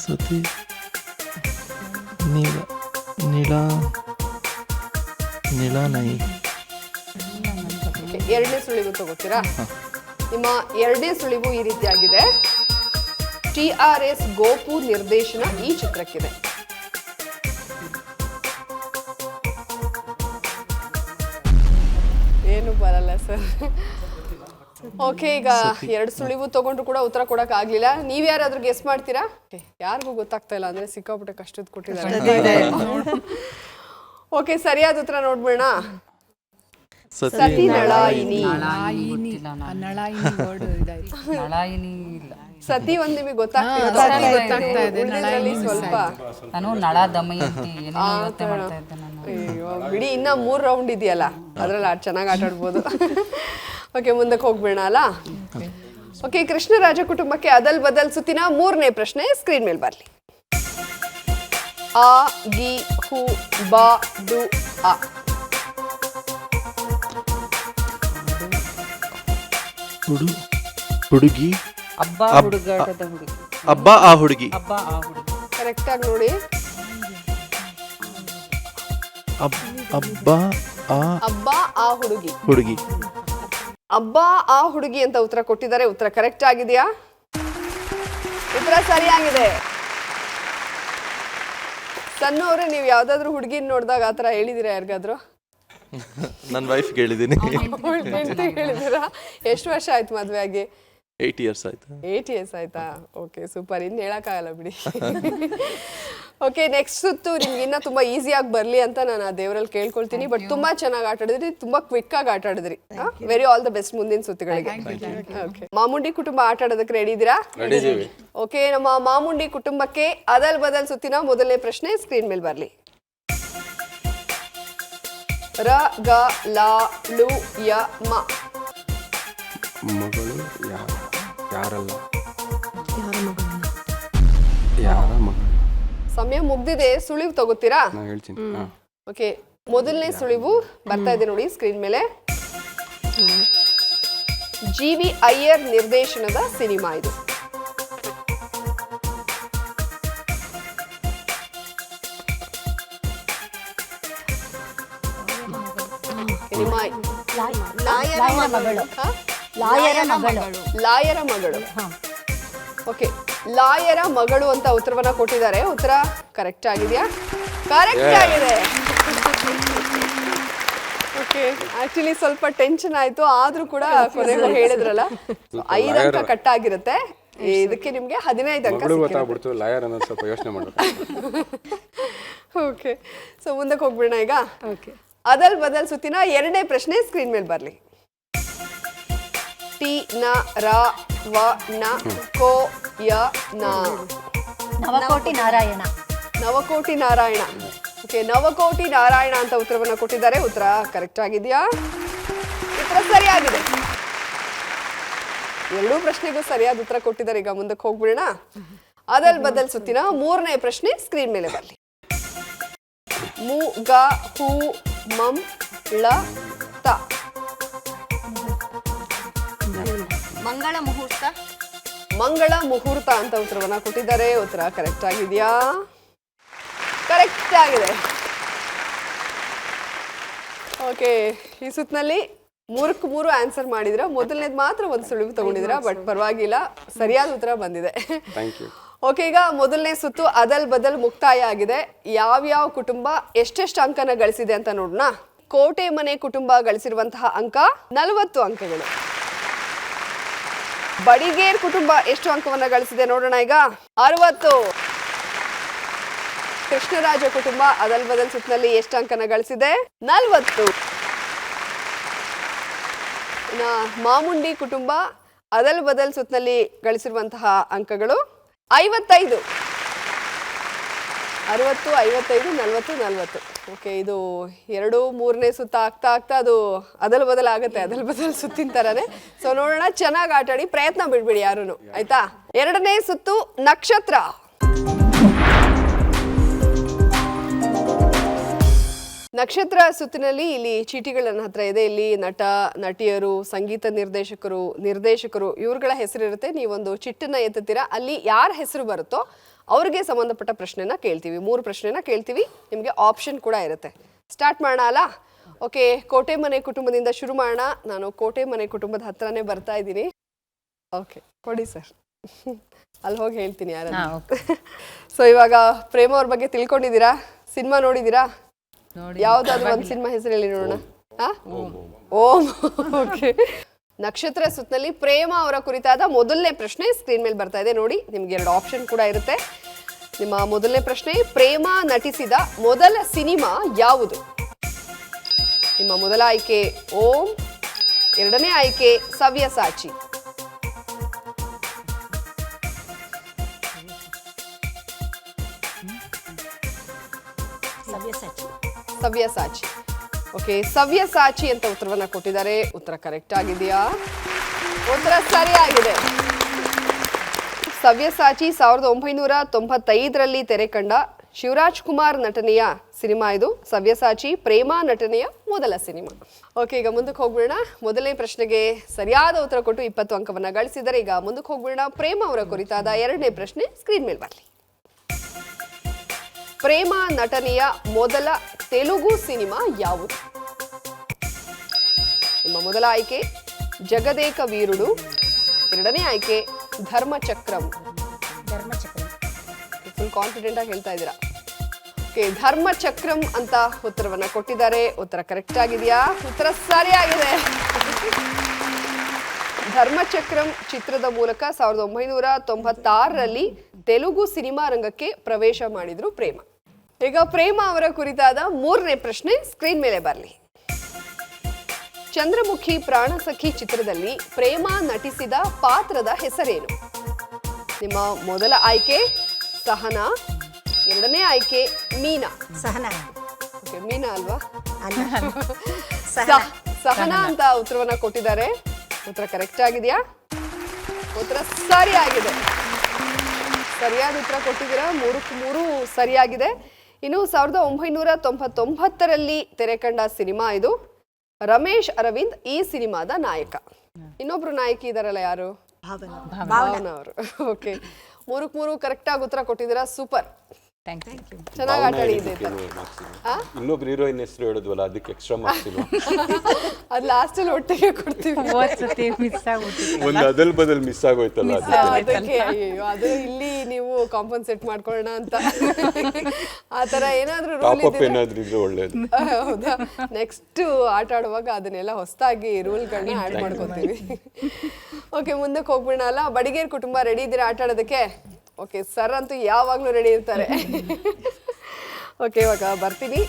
ಸತಿ ನೀಲ ನೀಲ ನೀಲನೈ. ಎರಡನೇ ಸುಳಿವು ತಗೋತೀರಾ? ನಿಮ್ಮ ಎರಡನೇ ಸುಳಿವು ಈ ರೀತಿಯಾಗಿದೆ. TRS ಗೋಪು ನಿರ್ದೇಶನ ಈ ಚಿತ್ರಕ್ಕಿದೆ. ಏನು ಬರಲ್ಲ ಸರ್. ಓಕೆ, ಈಗ 2 ಸುಳಿವು ತಗೊಂಡ್ರು ಕೂಡ ಉತ್ತರ ಕೊಡಕ್ ಆಗ್ಲಿಲ್ಲ. ನೀವ್ ಯಾರಾದ್ರೂ ಗೆಸ್ ಮಾಡ್ತೀರಾ? ಯಾರಿಗೂ ಗೊತ್ತಾಗ್ತಾ ಇಲ್ಲ ಅಂದ್ರೆ ಸಿಕ್ಕಾಪಟ್ಟೆ ಕಷ್ಟದ ಕೊಟ್ಟಿದ್ದಾರೆ. ಓಕೆ, ಸರಿಯಾದ ಉತ್ತರ ನೋಡ್ಬೇಡ. ಸತಿ ನಳಾಯಿನಿ. ನಳಾಯಿನಿ ವರ್ಡ್ ಇದಾಯ್ತು. ನಳಾಯಿನಿ ಇಲ್ಲ. ಸತಿ ಒಂದ್ ನಿಮಗೆ ಗೊತ್ತಾಗ್ತಿಲ್ಲ. ಸ್ವಲ್ಪ ನಾನು ನಳ ದಮಯಂತಿ ಏನೋ ಯೋಚನೆ ಮಾಡ್ತಾ ಇದ್ದೆ ನಾನು. ಅಯ್ಯೋ ಬಿಡಿ, ಇನ್ನ 3 ರೌಂಡ್ ಇದೆಯಲ್ಲ, ಅದ್ರಲ್ಲಿ ಚೆನ್ನಾಗಿ ಆಟ ಆಡ್ಬೋದು. ಓಕೆ, ಮುಂದಕ್ಕೆ ಹೋಗ್ಬೇಡ ಅಲ್ಲ. ಓಕೆ, ಕೃಷ್ಣರಾಜ ಕುಟುಂಬಕ್ಕೆ ಅದಲ್ ಬದಲ್ ಸುತ್ತಿನ 3ನೇ ಪ್ರಶ್ನೆ ಸ್ಕ್ರೀನ್ ಮೇಲೆ ಬರ್ಲಿ. ಆ ಗಿ ಹು ಬಾ ಡು ಆ. ಹುಡುಗಿ ಹಬ್ಬ ಹುಡುಗಾಟದ ಹುಡುಗಿ. ಹಬ್ಬ ಆ ಹುಡುಗಿ. ಹಬ್ಬ ಆ ಹುಡುಗಿ. ಕರೆಕ್ಟ್ ಆಗಿ ನೋಡಿ. ಹಬ್ಬ ಆ ಹಬ್ಬ ಆ ಹುಡುಗಿ. ಹುಡುಗಿ. ಹಬ್ಬ ಆ ಹುಡುಗಿ ಅಂತ ಉತ್ತರ ಕೊಟ್ಟಿದ್ದಾರೆ. ಉತ್ತರ ಕರೆಕ್ಟ್ ಆಗಿದೆಯಾ? ಉತ್ತರ ಸರಿಯಾಗಿದೆ. ಸಣ್ಣವ್ರೆ, ನೀವು ಯಾವ್ದಾದ್ರು ಹುಡುಗಿನ ನೋಡಿದಾಗ ಆತರ ಹೇಳಿದಿರಾ ಯಾರಿಗಾದ್ರು? ನನ್ನ ವೈಫ್ ಹೇಳಿದ್ದೀನಿ. ಹೇಳಿದಿರಾ? ಎಷ್ಟು ವರ್ಷ ಆಯ್ತು ಮದ್ವೆ ಆಗಿ? 8 years ಆಯ್ತು. 8 years ಆಯ್ತಾ? Okay, super. ಇನ್ನು ಹೇಳಕ್ಕಾಗಲ್ಲ ಬಿಡಿ. ಓಕೆ, ನೆಕ್ಸ್ಟ್ ಸುತ್ತು ನಿಮ್ಗೆ ಇನ್ನ ತುಂಬಾ ಈಸಿಯಾಗಿ ಬರ್ಲಿ ಅಂತ ನಾನು ಆ ದೇವರಲ್ಲಿ ಕೇಳ್ಕೊಳ್ತೀನಿ. ಬಟ್ ತುಂಬಾ ಚೆನ್ನಾಗಿ ಆಟ ಆಡಿದ್ರಿ, ತುಂಬಾ ಕ್ವಿಕ್ ಆಗಿ ಆಟ ಆಡಿದ್ರಿ. ವೆರಿ ಆಲ್ ದ ಬೆಸ್ಟ್ ಮುಂದಿನ ಸುತ್ತುಗಳಿಗೆ. ಓಕೆ, ಮಾಮುಂಡಿ ಕುಟುಂಬ ಆಟ ಆಡೋದಕ್ಕೆ ರೆಡಿ ಇದ್ದೀರಾ? ಓಕೆ, ನಮ್ಮ ಮಾಮುಂಡಿ ಕುಟುಂಬಕ್ಕೆ ಅದಲ್ ಬದಲ್ ಸುತ್ತಿನ ಮೊದಲನೇ ಪ್ರಶ್ನೆ ಸ್ಕ್ರೀನ್ ಮೇಲೆ ಬರ್ಲಿ. ರ ಗ ಲ ಳು ಯ ಮ. ಮಗಳು ಯಾರಲ್ಲ, ಯಾರ ಮಗಳು? ಸಮಯ ಮುಗ್ದಿದೆ, ಸುಳಿವು ತಗೋತೀರಾ? ನಾ ಹೇಳ್ತೀನಿ. ಓಕೆ, ಮೊದಲನೇ ಸುಳಿವು ಬರ್ತಾ ಇದೆ ನೋಡಿ ಸ್ಕ್ರೀನ್ ಮೇಲೆ. ಜಿ.ವಿ. ಅಯ್ಯರ್ ನಿರ್ದೇಶನದ ಸಿನಿಮಾ ಇದು. ಲಾಯರ ಮಗಳು. ಓಕೆ, ಲಾಯರ ಮಗಳು ಅಂತ ಉತ್ತರವನ್ನ ಕೊಟ್ಟಿದ್ದಾರೆ. ಉತ್ತರ ಕರೆಕ್ಟ್ ಆಗಿದೆಯಾ? ಕರೆಕ್ಟ್ ಆಗಿದೆ. ಓಕೆ, ಆಕ್ಚುಲಿ ಸ್ವಲ್ಪ ಟೆನ್ಷನ್ ಆಯ್ತು, ಆದ್ರೂ ಕೂಡ ಕೊನೆಗೂ ಹೇಳಿದ್ರಲ್ಲ. 5 ಅಂಕ ಕಟ್ ಆಗಿರುತ್ತೆ. ಇದಕ್ಕೆ ನಿಮ್ಗೆ 15 ಅಂಕ ಗೊತ್ತಾಗ್ಬಿಡ್ತು. ಲಾಯರ್ ಅನ್ನೋದು ಸ್ವಲ್ಪ ಯೋಚನೆ ಮಾಡಬೇಕು. ಓಕೆ, ಸೊ ಮುಂದಕ್ಕೆ ಹೋಗ್ಬಿಡೋಣ ಈಗ. ಓಕೆ, ಅದಲ್ ಬದಲ್ ಸುತ್ತಿನ 2ನೇ ಪ್ರಶ್ನೆ ಸ್ಕ್ರೀನ್ ಮೇಲೆ ಬರ್ಲಿ. ಟಿ ನ ರ ವ ನ ಕೋ ಯ ನ. ನವಕೋಟಿ ನಾರಾಯಣ. ನವಕೋಟಿ ನಾರಾಯಣ. ಓಕೆ, ನವಕೋಟಿ ನಾರಾಯಣ ಅಂತ ಉತ್ತರವನ್ನ ಕೊಟ್ಟಿದ್ದಾರೆ. ಉತ್ತರ ಕರೆಕ್ಟ್ ಆಗಿದೆಯಾ? ಉತ್ತರ ಸರಿಯಾಗಿದೆ. 2 ಪ್ರಶ್ನೆಗೂ ಸರಿಯಾದ ಉತ್ತರ ಕೊಟ್ಟಿದ್ದಾರೆ. ಈಗ ಮುಂದಕ್ಕೆ ಹೋಗ್ಬಿಡೋಣ. ಅದಲ್ ಬದಲ್ ಸುತ್ತಿನ 3ನೇ ಪ್ರಶ್ನೆ ಸ್ಕ್ರೀನ್ ಮೇಲೆ ಬರ್ಲಿ. ಮು ಗ ಹು ಮಂ ಳ ತ. ಮಂಗಳ ಮುಹೂರ್ತ. ಮಂಗಳ ಮುಹೂರ್ತ ಅಂತ ಉತ್ತರವನ್ನ ಕೊಟ್ಟಿದ್ದಾರೆ. ಉತ್ತರ ಕರೆಕ್ಟ್ ಆಗಿದೆಯಾ? ಕರೆಕ್ಟ್ ಆಗಿದೆ. ಓಕೆ, ಈ ಸುತ್ತಿನಲ್ಲಿ 3ಕ್ಕೆ 3 ಆನ್ಸರ್ ಮಾಡಿದ್ರ. ಮೊದಲನೇದು ಮಾತ್ರ ಒಂದು ಸುಳಿವು ತಗೊಂಡಿದ್ರ, ಬಟ್ ಪರವಾಗಿಲ್ಲ, ಸರಿಯಾದ ಉತ್ತರ ಬಂದಿದೆ. Thank you. ಓಕೆ, ಈಗ ಮೊದಲನೇ ಸುತ್ತು ಅದಲ್ ಬದಲ್ ಮುಕ್ತಾಯ ಆಗಿದೆ. ಯಾವ್ಯಾವ ಕುಟುಂಬ ಎಷ್ಟೆಷ್ಟು ಅಂಕನ ಗಳಿಸಿದೆ ಅಂತ ನೋಡೋಣ. ಕೋಟೆ ಮನೆ ಕುಟುಂಬ ಗಳಿಸಿರುವಂತಹ ಅಂಕ 40 ಅಂಕಗಳು. ಬಡಿಗೇರ್ ಕುಟುಂಬ ಎಷ್ಟು ಅಂಕವನ್ನ ಗಳಿಸಿದೆ ನೋಡೋಣ ಈಗ. 60. ಕೃಷ್ಣರಾಜ ಕುಟುಂಬ ಅದಲ್ ಬದಲ್ ಸುತ್ತಿನಲ್ಲಿ ಎಷ್ಟು ಅಂಕನ ಗಳಿಸಿದೆ? 40. ಮಾಮುಂಡಿ ಕುಟುಂಬ ಅದಲ್ ಬದಲ್ ಸುತ್ತಿನಲ್ಲಿ ಗಳಿಸಿರುವಂತಹ ಅಂಕಗಳು 55. 60, 55, 40, 40. ಓಕೆ, ಇದು 2, 3ನೇ ಸುತ್ತ ಆಗ್ತಾ ಅದು ಅದಲ್ ಬದಲ್ ಆಗುತ್ತೆ. ಅದಲ್ ಬದಲ್ ಸುತ್ತಿನ ತರನೇ. ಸೊ ನೋಡೋಣ, ಚೆನ್ನಾಗಿ ಆಟಾಡಿ, ಪ್ರಯತ್ನ ಬಿಡ್ಬಿಡಿ ಯಾರು, ಆಯ್ತಾ? 2ನೇ ಸುತ್ತು ನಕ್ಷತ್ರ. ನಕ್ಷತ್ರ ಸುತ್ತಿನಲ್ಲಿ ಇಲ್ಲಿ ಚೀಟಿಗಳು ನನ್ನ ಹತ್ರ ಇದೆ. ಇಲ್ಲಿ ನಟ, ನಟಿಯರು, ಸಂಗೀತ ನಿರ್ದೇಶಕರು ಇವ್ರುಗಳ ಹೆಸರಿರುತ್ತೆ. ನೀವೊಂದು ಚಿಟ್ಟನ್ನ ಎತ್ತುತ್ತೀರಾ, ಅಲ್ಲಿ ಯಾರ ಹೆಸರು ಬರುತ್ತೋ ಅವ್ರಿಗೆ ಸಂಬಂಧಪಟ್ಟ ಪ್ರಶ್ನೆನ ಕೇಳ್ತೀವಿ. 3 ಪ್ರಶ್ನೆನ ಕೇಳ್ತೀವಿ. ನಿಮಗೆ ಆಪ್ಷನ್ ಕೂಡ ಇರುತ್ತೆ. ಸ್ಟಾರ್ಟ್ ಮಾಡೋಣ ಅಲ್ಲ? ಓಕೆ, ಕೋಟೆ ಮನೆ ಕುಟುಂಬದಿಂದ ಶುರು ಮಾಡೋಣ. ನಾನು ಕೋಟೆ ಮನೆ ಕುಟುಂಬದ ಹತ್ರನೇ ಬರ್ತಾ ಇದ್ದೀನಿ. ಓಕೆ, ಕೊಡಿ ಸರ್. ಅಲ್ಲಿ ಹೋಗಿ ಹೇಳ್ತೀನಿ ಯಾರು. ಸೊ ಇವಾಗ ಪ್ರೇಮ ಅವ್ರ ಬಗ್ಗೆ ತಿಳ್ಕೊಂಡಿದ್ದೀರಾ? ಸಿನಿಮಾ ನೋಡಿದ್ದೀರಾ? ಯಾವ್ದಾದ್ರು ಒಂದು ಸಿನಿಮಾ ಹೆಸರು ಹೇಳಿ ನೋಡೋಣ. ಓಂ. ಓಕೆ, ನಕ್ಷತ್ರ ಸುತ್ತನಲ್ಲಿ ಪ್ರೇಮ ಅವರ ಕುರಿತಾದ ಮೊದಲನೇ ಪ್ರಶ್ನೆ ಸ್ಕ್ರೀನ್ ಮೇಲೆ ಬರ್ತಾ ಇದೆ ನೋಡಿ. ನಿಮ್ಗೆ 2 ಆಪ್ಷನ್ ಕೂಡ ಇರುತ್ತೆ. ನಿಮ್ಮ ಮೊದಲನೇ ಪ್ರಶ್ನೆ, ಪ್ರೇಮ ನಟಿಸಿದ ಮೊದಲ ಸಿನಿಮಾ ಯಾವುದು? ನಿಮ್ಮ ಮೊದಲ ಆಯ್ಕೆ ಓಂ, ಎರಡನೇ ಆಯ್ಕೆ ಸವ್ಯಸಾಚಿ. ಸವ್ಯಸಾಚಿ. ಓಕೆ, ಸವ್ಯಸಾಚಿ ಅಂತ ಉತ್ತರವನ್ನ ಕೊಟ್ಟಿದ್ದಾರೆ. ಉತ್ತರ ಕರೆಕ್ಟ್ ಆಗಿದೆಯಾ? ಉತ್ತರ ಸರಿಯಾಗಿದೆ. ಸವ್ಯಸಾಚಿ 1995ರಲ್ಲಿ ತೆರೆ ಕಂಡ ಶಿವರಾಜ್ ಕುಮಾರ್ ನಟನೆಯ ಸಿನಿಮಾ ಇದು. ಸವ್ಯಸಾಚಿ ಪ್ರೇಮ ನಟನೆಯ ಮೊದಲ ಸಿನಿಮಾ. ಓಕೆ, ಈಗ ಮುಂದಕ್ಕೆ ಹೋಗ್ಬಿಡೋಣ. ಮೊದಲನೇ ಪ್ರಶ್ನೆಗೆ ಸರಿಯಾದ ಉತ್ತರ ಕೊಟ್ಟು 20 ಅಂಕವನ್ನ ಗಳಿಸಿದರೆ ಈಗ ಮುಂದಕ್ಕೆ ಹೋಗ್ಬಿಡೋಣ. ಪ್ರೇಮ ಅವರ ಕುರಿತಾದ ಎರಡನೇ ಪ್ರಶ್ನೆ ಸ್ಕ್ರೀನ್ ಮೇಲೆ ಬರಲಿ. ಪ್ರೇಮ ನಟನೆಯ ಮೊದಲ ತೆಲುಗು ಸಿನಿಮಾ ಯಾವುದು? ನಿಮ್ಮ ಮೊದಲ ಆಯ್ಕೆ ಜಗದೇಕ ವೀರುಡು, ಎರಡನೇ ಆಯ್ಕೆ ಧರ್ಮಚಕ್ರಂ. ಫುಲ್ ಕಾನ್ಫಿಡೆಂಟ್ ಆಗಿ ಹೇಳ್ತಾ ಇದ್ದೀರಾ. ಓಕೆ, ಧರ್ಮಚಕ್ರಂ ಅಂತ ಉತ್ತರವನ್ನ ಕೊಟ್ಟಿದ್ದಾರೆ. ಉತ್ತರ ಕರೆಕ್ಟ್ ಆಗಿದೆಯಾ? ಉತ್ತರ ಸರಿಯಾಗಿದೆ. ಧರ್ಮಚಕ್ರಂ ಚಿತ್ರದ ಮೂಲಕ 1996ರಲ್ಲಿ ತೆಲುಗು ಸಿನಿಮಾ ರಂಗಕ್ಕೆ ಪ್ರವೇಶ ಮಾಡಿದ್ರು ಪ್ರೇಮ. ಈಗ ಪ್ರೇಮ ಅವರ ಕುರಿತಾದ ಮೂರನೇ ಪ್ರಶ್ನೆ ಸ್ಕ್ರೀನ್ ಮೇಲೆ ಬರಲಿ. ಚಂದ್ರಮುಖಿ ಪ್ರಾಣಸಖಿ ಚಿತ್ರದಲ್ಲಿ ಪ್ರೇಮ ನಟಿಸಿದ ಪಾತ್ರದ ಹೆಸರೇನು? ನಿಮ್ಮ ಮೊದಲ ಆಯ್ಕೆ ಸಹನಾ, ಎರಡನೇ ಆಯ್ಕೆ ಮೀನಾ. ಸಹನಾ. ಓಕೆ, ಮೀನಾ ಅಲ್ವಾ? ಸಹನಾ. ಸಹನಾ ಅಂತ ಉತ್ತರವನ್ನ ಕೊಟ್ಟಿದ್ದಾರೆ. ಉತ್ತರ ಕರೆಕ್ಟ್ ಆಗಿದೆಯಾ? ಉತ್ತರ ಸರಿಯಾಗಿದೆ. ಸರಿಯಾದ ಉತ್ತರ ಕೊಟ್ಟಿದ್ದೀರಾ. 3 ಸರಿಯಾಗಿದೆ. ಇನ್ನು 1999ರಲ್ಲಿ ತೆರೆ ಕಂಡ ಸಿನಿಮಾ ಇದು. ರಮೇಶ್ ಅರವಿಂದ್ ಈ ಸಿನಿಮಾದ ನಾಯಕ. ಇನ್ನೊಬ್ರು ನಾಯಕಿ ಇದಾರಲ್ಲ, ಯಾರು? ಭಾವನಾ ಅವರು. ಓಕೆ, 3 ಕರೆಕ್ಟ್ ಆಗಿ ಉತ್ತರ ಕೊಟ್ಟಿದ್ದೀರಾ. ಸೂಪರ್, ಚೆನ್ನಾಗಿ ಆಟ ಆಡಿದೆ. ಇನ್ನೊಬ್ರು ಹೀರೋಯಿನ್ ಹೆಸರು ಹೇಳಿದ್ವಲ್ಲ, ಅದಕ್ಕೆ ಎಕ್ಸ್ಟ್ರಾ ಮಾರ್ಕ್ಸ್ ಇಲ್ಲ. ಅದು ಲಾಸ್ಟ್ ಅಲ್ಲಿ ಒಟ್ಟಿಗೆ ಕೊಡ್ತೀವಿ. ಒಂದು ಅದಲ್ ಬದಲ್ ಮಿಸ್ ಆಗೋಯ್ತಲ್ಲ, ಅದಕ್ಕೆ ಅಯ್ಯೋ, ಅದು ಇಲ್ಲಿ ನೀವು ಕಾಂಪನ್ಸೇಟ್ ಮಾಡ್ಕೊಳ್ಳೋಣ ಅಂತ ಆ ತರ ಏನಾದ್ರೂ ರೂಲ್ ಇದ್ರೆ ಒಳ್ಳೇದು. ಹೌದಾ? ನೆಕ್ಸ್ಟ್ ಆಟ ಆಡುವಾಗ ಅದನ್ನೆಲ್ಲ ಹೊಸದಾಗಿ ರೂಲ್ಗಳನ್ನ ಆಡ್ ಮಾಡ್ಕೊತೀವಿ. ಓಕೆ, ಮುಂದಕ್ಕೆ ಹೋಗ್ಬಿಡೋಣ ಅಲ್ಲ. ಬಡಿಗೇರ್ ಕುಟುಂಬ ರೆಡಿ ಇದ್ದೀರಾ ಆಟ ಆಡೋದಕ್ಕೆ? ಓಕೆ, ಸರ್ ಅಂತೂ ಯಾವಾಗಲೂ ರೆಡಿ ಇರ್ತಾರೆ. ಓಕೆ, ಇವಾಗ ಬರ್ತೀನಿ.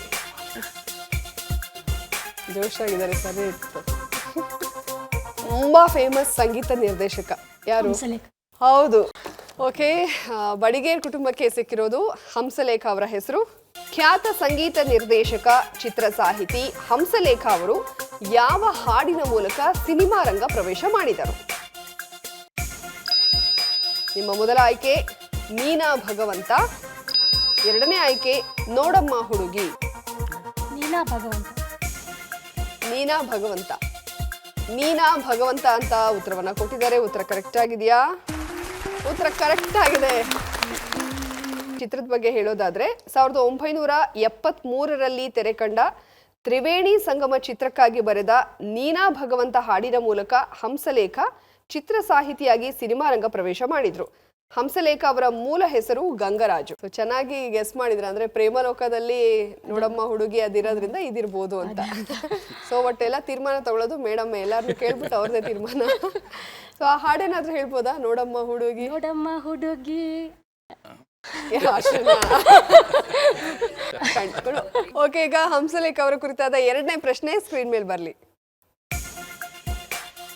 ಜೋಶಾಗಿದ್ದಾರೆ ಸರ್. ತುಂಬಾ ಫೇಮಸ್ ಸಂಗೀತ ನಿರ್ದೇಶಕ ಯಾರು? ಹೌದು. ಓಕೆ, ಬಡಿಗೇರ್ ಕುಟುಂಬಕ್ಕೆ ಸಿಕ್ಕಿರೋದು ಹಂಸಲೇಖ ಅವರ ಹೆಸರು. ಖ್ಯಾತ ಸಂಗೀತ ನಿರ್ದೇಶಕ, ಚಿತ್ರ ಸಾಹಿತಿ ಹಂಸಲೇಖ ಅವರು ಯಾವ ಹಾಡಿನ ಮೂಲಕ ಸಿನಿಮಾ ರಂಗ ಪ್ರವೇಶ ಮಾಡಿದರು? ನಿಮ್ಮ ಮೊದಲ ಆಯ್ಕೆ ಮೀನಾ ಭಗವಂತ, ಎರಡನೇ ಆಯ್ಕೆ ನೋಡಮ್ಮ ಹುಡುಗಿ. ನೀನಾ ಭಗವಂತ. ಮೀನಾ ಭಗವಂತ ಅಂತ ಉತ್ತರವನ್ನ ಕೊಟ್ಟಿದ್ದಾರೆ. ಉತ್ತರ ಕರೆಕ್ಟ್ ಆಗಿದೆಯಾ? ಉತ್ತರ ಕರೆಕ್ಟ್ ಆಗಿದೆ. ಚಿತ್ರದ ಬಗ್ಗೆ ಹೇಳೋದಾದ್ರೆ 1973ರಲ್ಲಿ ತೆರೆ ಕಂಡ ತ್ರಿವೇಣಿ ಸಂಗಮ ಚಿತ್ರಕ್ಕಾಗಿ ಬರೆದ ನೀನಾ ಭಗವಂತ ಹಾಡಿನ ಮೂಲಕ ಹಂಸಲೇಖ ಚಿತ್ರ ಸಾಹಿತಿಯಾಗಿ ಸಿನಿಮಾ ರಂಗ ಪ್ರವೇಶ ಮಾಡಿದ್ರು. ಹಂಸಲೇಖ ಅವರ ಮೂಲ ಹೆಸರು ಗಂಗರಾಜು. ಚೆನ್ನಾಗಿ ಗೆಸ್ ಮಾಡಿದ್ರ, ಅಂದ್ರೆ ಪ್ರೇಮಲೋಕದಲ್ಲಿ ನೋಡಮ್ಮ ಹುಡುಗಿ ಅದಿರೋದ್ರಿಂದ ಇದಿರ್ಬೋದು ಅಂತ. ಸೊ ಒಟ್ಟೆಲ್ಲ ತೀರ್ಮಾನ ತಗೊಳ್ಳೋದು ಮೇಡಮ್, ಎಲ್ಲಾರನ್ನೂ ಕೇಳ್ಬಿಟ್ಟು ಅವ್ರದೇ ತೀರ್ಮಾನ. ಸೊ ಆ ಹಾಡೇನಾದ್ರೂ ಹೇಳ್ಬೋದಾ? ನೋಡಮ್ಮ ಹುಡುಗಿ. ಓಕೆ, ಈಗ ಹಂಸಲೇಖ ಅವರ ಕುರಿತಾದ ಎರಡನೇ ಪ್ರಶ್ನೆ ಸ್ಕ್ರೀನ್ ಮೇಲೆ ಬರಲಿ.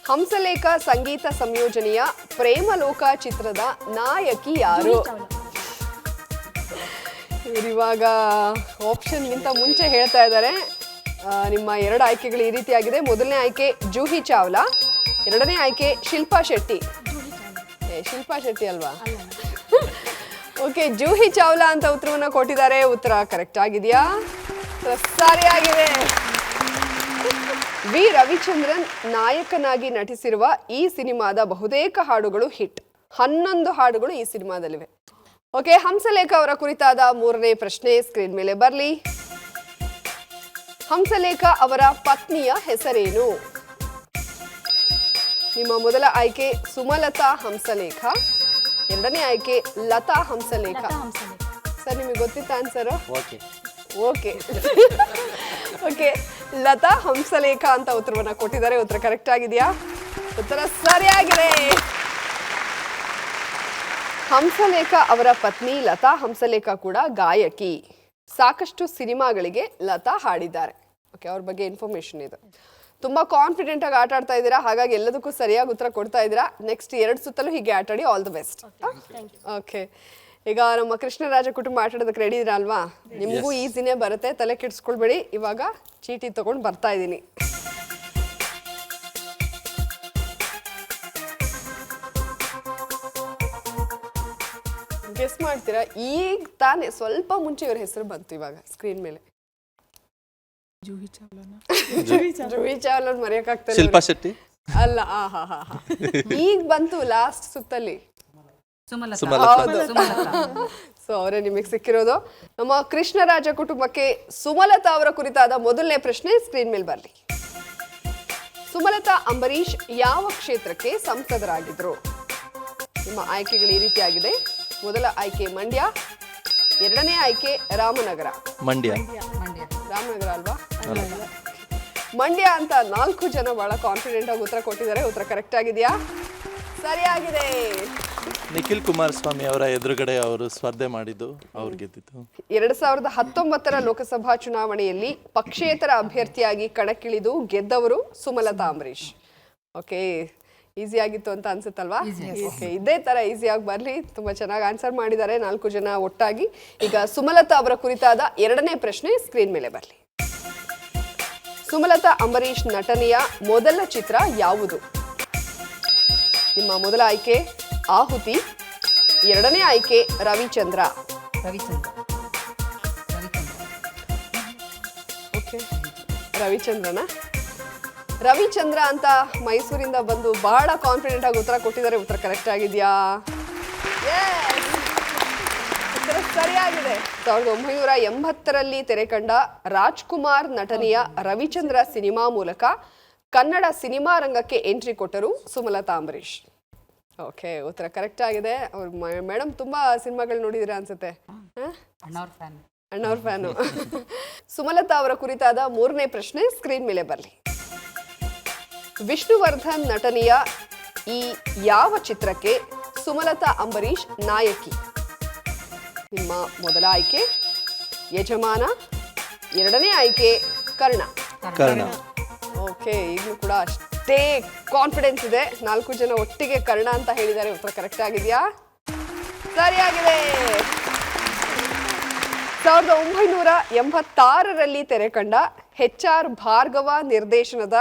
ಹಂಸಲೇಖ ಸಂಗೀತ ಸಂಯೋಜನೆಯ ಪ್ರೇಮಲೋಕ ಚಿತ್ರದ ನಾಯಕಿ ಯಾರು? ಇವಾಗ ಆಪ್ಷನ್ಗಿಂತ ಮುಂಚೆ ಹೇಳ್ತಾ ಇದ್ದಾರೆ. ನಿಮ್ಮ 2 ಆಯ್ಕೆಗಳು ಈ ರೀತಿಯಾಗಿದೆ. ಮೊದಲನೇ ಆಯ್ಕೆ ಜೂಹಿ ಚಾವ್ಲಾ, ಎರಡನೇ ಆಯ್ಕೆ ಶಿಲ್ಪಾ ಶೆಟ್ಟಿ. ಶಿಲ್ಪಾ ಶೆಟ್ಟಿ ಅಲ್ವಾ? ಓಕೆ, ಜೂಹಿ ಚಾವ್ಲಾ ಅಂತ ಉತ್ತರವನ್ನು ಕೊಟ್ಟಿದ್ದಾರೆ. ಉತ್ತರ ಕರೆಕ್ಟ್ ಆಗಿದೆಯಾ? ಸರಿಯಾಗಿದೆ. ವಿ ರವಿಚಂದ್ರನ್ ನಾಯಕನಾಗಿ ನಟಿಸಿರುವ ಈ ಸಿನಿಮಾದ ಬಹುತೇಕ ಹಾಡುಗಳು ಹಿಟ್. 11 ಹಾಡುಗಳು ಈ ಸಿನಿಮಾದಲ್ಲಿವೆ. ಓಕೆ, ಹಂಸಲೇಖ ಅವರ ಕುರಿತಾದ ಮೂರನೇ ಪ್ರಶ್ನೆ ಸ್ಕ್ರೀನ್ ಮೇಲೆ ಬರಲಿ. ಹಂಸಲೇಖ ಅವರ ಪತ್ನಿಯ ಹೆಸರೇನು? ನಿಮ್ಮ ಮೊದಲ ಆಯ್ಕೆ ಸುಮಲತಾ ಹಂಸಲೇಖ, ಎರಡನೇ ಆಯ್ಕೆ ಲತಾ ಹಂಸಲೇಖ. ಸರ್, ನಿಮಗೆ ಗೊತ್ತಿತ್ತ ಆನ್ಸರ್? ಓಕೆ, ಲತಾ ಹಂಸಲೇಖ ಅಂತ ಉತ್ತರವನ್ನ ಕೊಟ್ಟಿದ್ದಾರೆ. ಉತ್ತರ ಕರೆಕ್ಟ್ ಆಗಿದೆಯಾ? ಉತ್ತರ ಸರಿಯಾಗಿದೆ. ಹಂಸಲೇಖ ಅವರ ಪತ್ನಿ ಲತಾ ಹಂಸಲೇಖ ಕೂಡ ಗಾಯಕಿ. ಸಾಕಷ್ಟು ಸಿನಿಮಾಗಳಿಗೆ ಲತಾ ಹಾಡಿದ್ದಾರೆ. ಓಕೆ, ಅವ್ರ ಬಗ್ಗೆ ಇನ್ಫಾರ್ಮೇಶನ್ ಇದು. ತುಂಬಾ ಕಾನ್ಫಿಡೆಂಟ್ ಆಗಿ ಆಟ ಆಡ್ತಾ ಇದ್ದೀರಾ, ಹಾಗಾಗಿ ಎಲ್ಲದಕ್ಕೂ ಸರಿಯಾಗಿ ಉತ್ತರ ಕೊಡ್ತಾ ಇದ್ದೀರಾ. ನೆಕ್ಸ್ಟ್ 2 ಸುತ್ತಲೂ ಹೀಗೆ ಆಟ ಆಡಿ. All the best. ಓಕೆ, ಈಗ ನಮ್ಮ ಕೃಷ್ಣರಾಜ ಕುಟುಂಬ ಆಟ ಆಡೋದಕ್ಕೆ ರೆಡಿ ಇದ್ದೀರಾ ಅಲ್ವಾ? ನಿಮಗೂ ಈಸಿನೇ ಬರುತ್ತೆ, ತಲೆ ಕೆಡಿಸ್ಕೊಳ್ಬೇಡಿ. ಇವಾಗ ಚೀಟಿ ತಗೊಂಡು ಬರ್ತಾ ಇದ್ದೀನಿ. ಗೆಸ್ ಮಾಡ್ತೀರಾ? ಈಗ ತಾನೇ ಸ್ವಲ್ಪ ಮುಂಚೆ ಇವ್ರ ಹೆಸರು ಬಂತು ಇವಾಗ ಸ್ಕ್ರೀನ್ ಮೇಲೆ. ಜೂಹಿ ಚಾವ್ಲಾ ಮರೆಯಕ್ಕಾಗ್ತಾರೆ? ಶಿಲ್ಪಾ ಶೆಟ್ಟಿ ಅಲ್ಲ. ಈಗ ಬಂತು ಲಾಸ್ಟ್ ಸುತ್ತಲ್ಲಿ. ಸೊ ಅವರೇ ನಿಮಗೆ ಸಿಕ್ಕಿರೋದು. ನಮ್ಮ ಕೃಷ್ಣರಾಜ ಕುಟುಂಬಕ್ಕೆ ಸುಮಲತಾ ಅವರ ಕುರಿತಾದ ಮೊದಲನೇ ಪ್ರಶ್ನೆ ಸ್ಕ್ರೀನ್ ಮೇಲೆ ಬರಲಿ. ಸುಮಲತಾ ಅಂಬರೀಶ್ ಯಾವ ಕ್ಷೇತ್ರಕ್ಕೆ ಸಂಸದರಾಗಿದ್ರು? ನಿಮ್ಮ ಆಯ್ಕೆಗಳು ಈ ರೀತಿಯಾಗಿದೆ. ಮೊದಲ ಆಯ್ಕೆ ಮಂಡ್ಯ, ಎರಡನೇ ಆಯ್ಕೆ ರಾಮನಗರ. ರಾಮನಗರ ಅಲ್ವಾ? ಮಂಡ್ಯ ಅಂತ 4 ಜನ ಬಹಳ ಕಾನ್ಫಿಡೆಂಟ್ ಆಗಿ ಉತ್ತರ ಕೊಟ್ಟಿದ್ದಾರೆ. ಉತ್ತರ ಕರೆಕ್ಟ್ ಆಗಿದೆಯಾ? ಸರಿಯಾಗಿದೆ. ನಿಖಿಲ್ ಕುಮಾರಸ್ವಾಮಿ ಅವರ ಎದುರುಗಡೆ ಅವರು ಸ್ಪರ್ಧೆ ಮಾಡಿದ್ದು, ಅವ್ರು ಗೆದ್ದಿದ್ದು. 2019 ಲೋಕಸಭಾ ಚುನಾವಣೆಯಲ್ಲಿ ಪಕ್ಷೇತರ ಅಭ್ಯರ್ಥಿಯಾಗಿ ಕಣಕ್ಕಿಳಿದು ಗೆದ್ದವರು ಸುಮಲತಾ ಅಂಬರೀಶ್. ಓಕೆ, ಈಸಿ ಆಗಿತ್ತು ಅಂತ ಅನ್ಸುತ್ತಲ್ವಾ? ಓಕೆ, ಇದೇ ತರ ಈಸಿಯಾಗಿ ಬರಲಿ. ತುಂಬಾ ಚೆನ್ನಾಗಿ ಆನ್ಸರ್ ಮಾಡಿದ್ದಾರೆ 4 ಜನ ಒಟ್ಟಾಗಿ. ಈಗ ಸುಮಲತಾ ಅವರ ಕುರಿತಾದ ಎರಡನೇ ಪ್ರಶ್ನೆ ಸ್ಕ್ರೀನ್ ಮೇಲೆ ಬರಲಿ. ಸುಮಲತಾ ಅಂಬರೀಶ್ ನಟನೆಯ ಮೊದಲ ಚಿತ್ರ ಯಾವುದು? ನಿಮ್ಮ ಮೊದಲ ಆಯ್ಕೆ ಆಹುತಿ, ಎರಡನೇ ಆಯ್ಕೆ ರವಿಚಂದ್ರ. ಓಕೆ, ರವಿಚಂದ್ರನ? ರವಿಚಂದ್ರ ಅಂತ ಮೈಸೂರಿಂದ ಬಂದು ಬಹಳ ಕಾನ್ಫಿಡೆಂಟ್ ಆಗಿ ಉತ್ತರ ಕೊಟ್ಟಿದ್ದಾರೆ. ಉತ್ತರ ಕರೆಕ್ಟ್ ಆಗಿದೆಯಾ? ಉತ್ತರ ಸರಿಯಾಗಿದೆ. 1980ರಲ್ಲಿ ತೆರೆ ಕಂಡ ರಾಜ್ಕುಮಾರ್ ನಟನೆಯ ರವಿಚಂದ್ರ ಸಿನಿಮಾ ಮೂಲಕ ಕನ್ನಡ ಸಿನಿಮಾ ರಂಗಕ್ಕೆ ಎಂಟ್ರಿ ಕೊಟ್ಟರು ಸುಮಲತಾ ಅಂಬರೀಶ್. ಓಕೆ, ಉತ್ತರ ಕರೆಕ್ಟ್ ಆಗಿದೆ. ಅವ್ರು ಮೇಡಮ್ ತುಂಬಾ ಸಿನಿಮಾಗಳು ನೋಡಿದಿರಾ ಅನ್ಸುತ್ತೆ. ಅಣ್ಣವ್ರ ಫ್ಯಾನು. ಸುಮಲತಾ ಅವರ ಕುರಿತಾದ ಮೂರನೇ ಪ್ರಶ್ನೆ ಸ್ಕ್ರೀನ್ ಮೇಲೆ ಬರಲಿ. ವಿಷ್ಣುವರ್ಧನ್ ನಟನೆಯ ಈ ಯಾವ ಚಿತ್ರಕ್ಕೆ ಸುಮಲತಾ ಅಂಬರೀಶ್ ನಾಯಕಿ? ನಿಮ್ಮ ಮೊದಲ ಆಯ್ಕೆ ಯಜಮಾನ, ಎರಡನೇ ಆಯ್ಕೆ ಕರ್ಣ. ಓಕೆ, ಈಗಲೂ ಕೂಡ ಅಷ್ಟೇ ಕಾನ್ಫಿಡೆನ್ಸ್ ಇದೆ. 4 ಜನ ಒಟ್ಟಿಗೆ ಕರ್ಣ ಅಂತ ಹೇಳಿದ್ದಾರೆ. ಉತ್ತರ ಕರೆಕ್ಟ್ ಆಗಿದೆಯಾ? ಸರಿಯಾಗಿದೆ. 1986ರಲ್ಲಿ ತೆರೆ ಕಂಡ HR ಭಾರ್ಗವ ನಿರ್ದೇಶನದ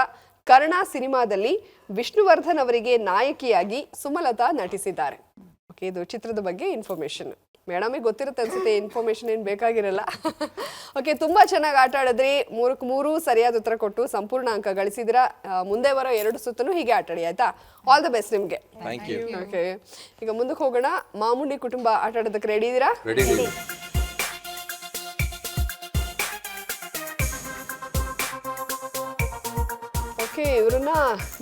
ಕರ್ಣ ಸಿನಿಮಾದಲ್ಲಿ ವಿಷ್ಣುವರ್ಧನ್ ಅವರಿಗೆ ನಾಯಕಿಯಾಗಿ ಸುಮಲತಾ ನಟಿಸಿದ್ದಾರೆ. ಓಕೆ, ಇದು ಚಿತ್ರದ ಬಗ್ಗೆ ಇನ್ಫಾರ್ಮೇಶನ್. ಮೇಡಮಿಗೆ ಗೊತ್ತಿರುತ್ತೆ ಅನ್ಸುತ್ತೆ, ಇನ್ಫಾರ್ಮೇಶನ್ ಏನು ಬೇಕಾಗಿರಲ್ಲ. ಓಕೆ, ತುಂಬಾ ಚೆನ್ನಾಗಿ ಆಟ ಆಡಿದ್ರಿ. 3ಕ್ಕೆ 3 ಸರಿಯಾದ ಉತ್ತರ ಕೊಟ್ಟು ಸಂಪೂರ್ಣ ಅಂಕ ಗಳಿಸಿದ್ರ. ಮುಂದೆ ಬರೋ 2 ಸುತ್ತಲೂ ಹೀಗೆ ಆಟ ಆಡಿ, ಆಯ್ತಾ? ಆಲ್ ದ ಬೆಸ್ಟ್ ನಿಮಗೆ. ಓಕೆ, ಈಗ ಮುಂದಕ್ಕೆ ಹೋಗೋಣ. ಮಾಮುಂಡಿ ಕುಟುಂಬ ಆಟ ಆಡೋದಕ್ಕೆ ರೆಡಿ ಇದ್ದೀರಾ? ಓಕೆ, ಇವ್ರನ್ನ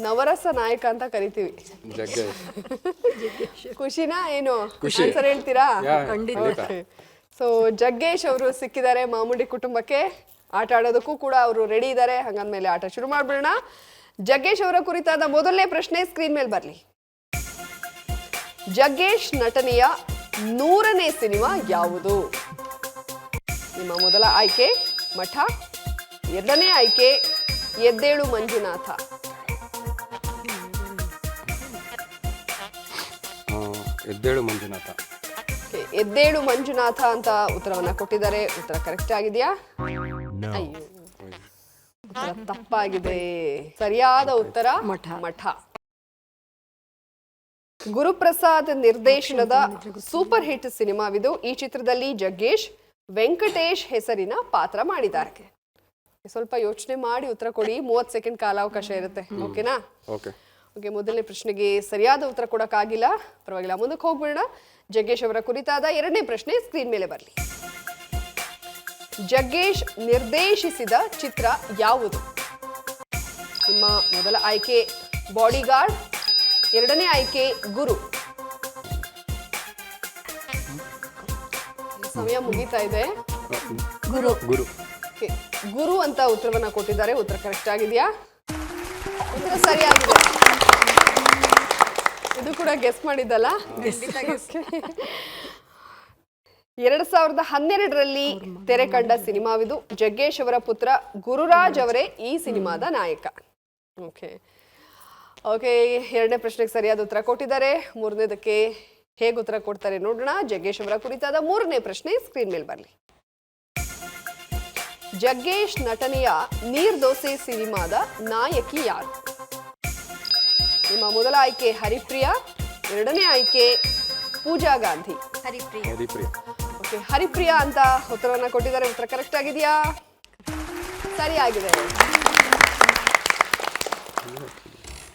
ನವರಸ ನಾಯಕ ಅಂತ ಕರಿತೀವಿ. ಖುಷಿನಾ? ಏನು ಆನ್ಸರ್ ಹೇಳ್ತೀರಾ? ಸೊ ಜಗ್ಗೇಶ್ ಅವರು ಸಿಕ್ಕಿದ್ದಾರೆ ಮಾಮುಂಡಿ ಕುಟುಂಬಕ್ಕೆ. ಆಟ ಆಡೋದಕ್ಕೂ ಕೂಡ ಅವರು ರೆಡಿ ಇದ್ದಾರೆ. ಹಂಗಂದ್ಮೇಲೆ ಆಟ ಶುರು ಮಾಡ್ಬಿಡೋಣ. ಜಗ್ಗೇಶ್ ಅವರ ಕುರಿತಾದ ಮೊದಲನೇ ಪ್ರಶ್ನೆ ಸ್ಕ್ರೀನ್ ಮೇಲೆ ಬರಲಿ. ಜಗ್ಗೇಶ್ ನಟನೆಯ 100ನೇ ಸಿನಿಮಾ ಯಾವುದು? ನಿಮ್ಮ ಮೊದಲ ಆಯ್ಕೆ ಮಠ, ಎರಡನೇ ಆಯ್ಕೆ ಎದ್ದೇಳು ಮಂಜುನಾಥ. ಎದ್ದೇಳು ಮಂಜುನಾಥ. ಎದ್ದೇಳು ಮಂಜುನಾಥ ಅಂತ ಉತ್ತರವನ್ನ ಕೊಟ್ಟಿದ್ದಾರೆ. ಉತ್ತರ ಕರೆಕ್ಟ್ ಆಗಿದೆಯಾ? ಅಯ್ಯೋ, ಉತ್ತರ ತಪ್ಪಾಗಿದೆ. ಸರಿಯಾದ ಉತ್ತರ ಮಠ. ಗುರುಪ್ರಸಾದ್ ನಿರ್ದೇಶನದ ಸೂಪರ್ ಹಿಟ್ ಸಿನಿಮಾವಿದು. ಈ ಚಿತ್ರದಲ್ಲಿ ಜಗ್ಗೇಶ್ ವೆಂಕಟೇಶ್ ಹೆಸರಿನ ಪಾತ್ರ ಮಾಡಿದ್ದಾರೆ. ಸ್ವಲ್ಪ ಯೋಚನೆ ಮಾಡಿ ಉತ್ತರ ಕೊಡಿ. 30 ಸೆಕೆಂಡ್ ಕಾಲಾವಕಾಶ ಇರುತ್ತೆ. ಓಕೆನಾ? ಓಕೆ, ಮೊದಲನೇ ಪ್ರಶ್ನೆಗೆ ಸರಿಯಾದ ಉತ್ತರ ಕೊಡಕ್ಕಾಗಿಲ್ಲ, ಪರವಾಗಿಲ್ಲ, ಮುಂದಕ್ಕೆ ಹೋಗ್ಬಿಡೋಣ. ಜಗ್ಗೇಶ್ ಅವರ ಕುರಿತಾದ ಎರಡನೇ ಪ್ರಶ್ನೆ ಸ್ಕ್ರೀನ್ ಮೇಲೆ ಬರಲಿ. ಜಗ್ಗೇಶ್ ನಿರ್ದೇಶಿಸಿದ ಚಿತ್ರ ಯಾವುದು? ನಿಮ್ಮ ಮೊದಲ ಆಯ್ಕೆ ಬಾಡಿಗಾರ್ಡ್, ಎರಡನೇ ಆಯ್ಕೆ ಗುರು. ಸಮಯ ಮುಗೀತಾ ಇದೆ. ಗುರು ಅಂತ ಉತ್ತರವನ್ನ ಕೊಟ್ಟಿದ್ದಾರೆ. ಉತ್ತರ ಕರೆಕ್ಟ್ ಆಗಿದೆಯಾ? ಉತ್ತರ ಸರಿಯಾಗಿದೆ. ಇದು ಕೂಡ ಗೆಸ್ ಮಾಡಿದ್ದಲ್ಲ. 2012ರಲ್ಲಿ ತೆರೆ ಕಂಡ ಸಿನಿಮಾವಿದು. ಜಗ್ಗೇಶ್ ಅವರ ಪುತ್ರ ಗುರುರಾಜ್ ಅವರೇ ಈ ಸಿನಿಮಾದ ನಾಯಕ. ಓಕೆ ಓಕೆ, ಎರಡನೇ ಪ್ರಶ್ನೆಗೆ ಸರಿಯಾದ ಉತ್ತರ ಕೊಟ್ಟಿದ್ದಾರೆ. ಮೂರನೇದಕ್ಕೆ ಹೇಗೆ ಉತ್ತರ ಕೊಡ್ತಾರೆ ನೋಡೋಣ. ಜಗ್ಗೇಶ್ ಅವರ ಕುರಿತಾದ ಮೂರನೇ ಪ್ರಶ್ನೆ ಸ್ಕ್ರೀನ್ ಮೇಲೆ ಬರಲಿ. ಜಗ್ಗೇಶ್ ನಟನೆಯ ನೀರ್ದೋಸೆ ಸಿನಿಮಾದ ನಾಯಕಿ ಯಾರು? ನಿಮ್ಮ ಮೊದಲ ಆಯ್ಕೆ ಹರಿಪ್ರಿಯಾ, ಎರಡನೇ ಆಯ್ಕೆ ಪೂಜಾ ಗಾಂಧಿ. ಹರಿಪ್ರಿಯ. ಓಕೆ, ಹರಿಪ್ರಿಯಾ ಅಂತ ಉತ್ತರವನ್ನ ಕೊಟ್ಟಿದ್ದಾರೆ. ಉತ್ತರ ಕರೆಕ್ಟ್ ಆಗಿದೆಯಾ? ಸರಿಯಾಗಿದೆ.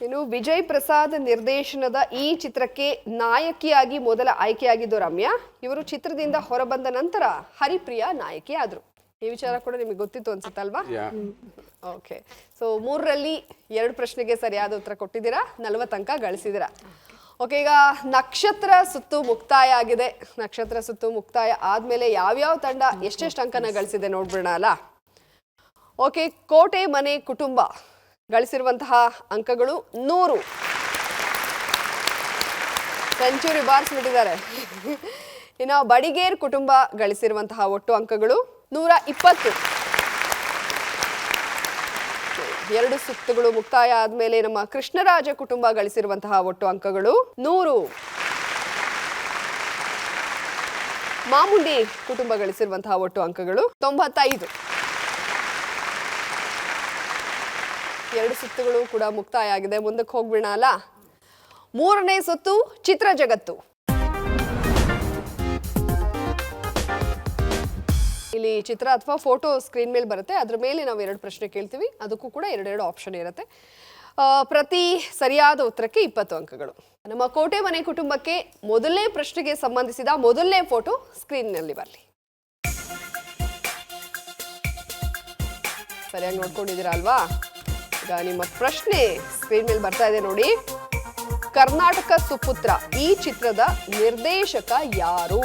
ಇನ್ನು ವಿಜಯ್ ಪ್ರಸಾದ್ ನಿರ್ದೇಶನದ ಈ ಚಿತ್ರಕ್ಕೆ ನಾಯಕಿಯಾಗಿ ಮೊದಲ ಆಯ್ಕೆಯಾಗಿದ್ದು ರಮ್ಯಾ. ಇವರು ಚಿತ್ರದಿಂದ ಹೊರಬಂದ ನಂತರ ಹರಿಪ್ರಿಯಾ ನಾಯಕಿ ಆದ್ರು. ಈ ವಿಚಾರ ಕೂಡ ನಿಮಗೆ ಗೊತ್ತಿತ್ತು ಅನ್ಸುತ್ತಲ್ವಾ? ಓಕೆ, ಸೊ 3ರಲ್ಲಿ 2 ಪ್ರಶ್ನೆಗೆ ಸರಿಯಾದ ಉತ್ತರ ಕೊಟ್ಟಿದ್ದೀರಾ, 40 ಅಂಕ ಗಳಿಸಿದ್ದೀರಾ. ಓಕೆ, ಈಗ ನಕ್ಷತ್ರ ಸುತ್ತು ಮುಕ್ತಾಯ ಆಗಿದೆ. ನಕ್ಷತ್ರ ಸುತ್ತು ಮುಕ್ತಾಯ ಆದ್ಮೇಲೆ ಯಾವ್ಯಾವ ತಂಡ ಎಷ್ಟೆಷ್ಟು ಅಂಕನ ಗಳಿಸಿದೆ ನೋಡ್ಬಿಡೋಣ ಅಲ್ಲ. ಓಕೆ, ಕೋಟೆ ಮನೆ ಕುಟುಂಬ ಗಳಿಸಿರುವಂತಹ ಅಂಕಗಳು 100. ಸೆಂಚುರಿ ಬಾರಿಸ್ಬಿಟ್ಟಿದ್ದಾರೆ. ಇನ್ನು ಬಡಿಗೇರ್ ಕುಟುಂಬ ಗಳಿಸಿರುವಂತಹ ಒಟ್ಟು ಅಂಕಗಳು 120. 2 ಸುತ್ತುಗಳು ಮುಕ್ತಾಯ ಆದ್ಮೇಲೆ ನಮ್ಮ ಕೃಷ್ಣರಾಜ ಕುಟುಂಬ ಗಳಿಸಿರುವಂತಹ ಒಟ್ಟು ಅಂಕಗಳು 100. ಮಾಮುಂಡಿ ಕುಟುಂಬ ಗಳಿಸಿರುವಂತಹ ಒಟ್ಟು ಅಂಕಗಳು 95. 2 ಸುತ್ತುಗಳು ಕೂಡ ಮುಕ್ತಾಯ ಆಗಿದೆ. ಮುಂದಕ್ಕೆ ಹೋಗ್ಬಿಡೋಣ ಅಲ್ಲ. 3ನೇ ಸುತ್ತು ಚಿತ್ರ ಜಗತ್ತು. ಇಲ್ಲಿ ಚಿತ್ರ ಅಥವಾ ಫೋಟೋ ಸ್ಕ್ರೀನ್ ಮೇಲೆ ಬರುತ್ತೆ. ಅದ್ರ ಮೇಲೆ ನಾವು 2 ಪ್ರಶ್ನೆ ಕೇಳ್ತೀವಿ. ಅದಕ್ಕೂ ಕೂಡ 2 ಆಪ್ಷನ್ ಇರುತ್ತೆ. ಪ್ರತಿ ಸರಿಯಾದ ಉತ್ತರಕ್ಕೆ 20 ಅಂಕಗಳು. ನಮ್ಮ ಕೋಟೆ ಮನೆ ಕುಟುಂಬಕ್ಕೆ ಮೊದಲನೇ ಪ್ರಶ್ನೆಗೆ ಸಂಬಂಧಿಸಿದ ಮೊದಲನೇ ಫೋಟೋ ಸ್ಕ್ರೀನ್ನಲ್ಲಿ ಬರಲಿ. ಸರಿಯಾಗಿ ನೋಡ್ಕೊಂಡಿದ್ದೀರಾ ಅಲ್ವಾ? ಈಗ ನಿಮ್ಮ ಪ್ರಶ್ನೆ ಸ್ಕ್ರೀನ್ ಮೇಲೆ ಬರ್ತಾ ಇದೆ ನೋಡಿ. ಕರ್ನಾಟಕ ಸುಪುತ್ರ ಈ ಚಿತ್ರದ ನಿರ್ದೇಶಕ ಯಾರು?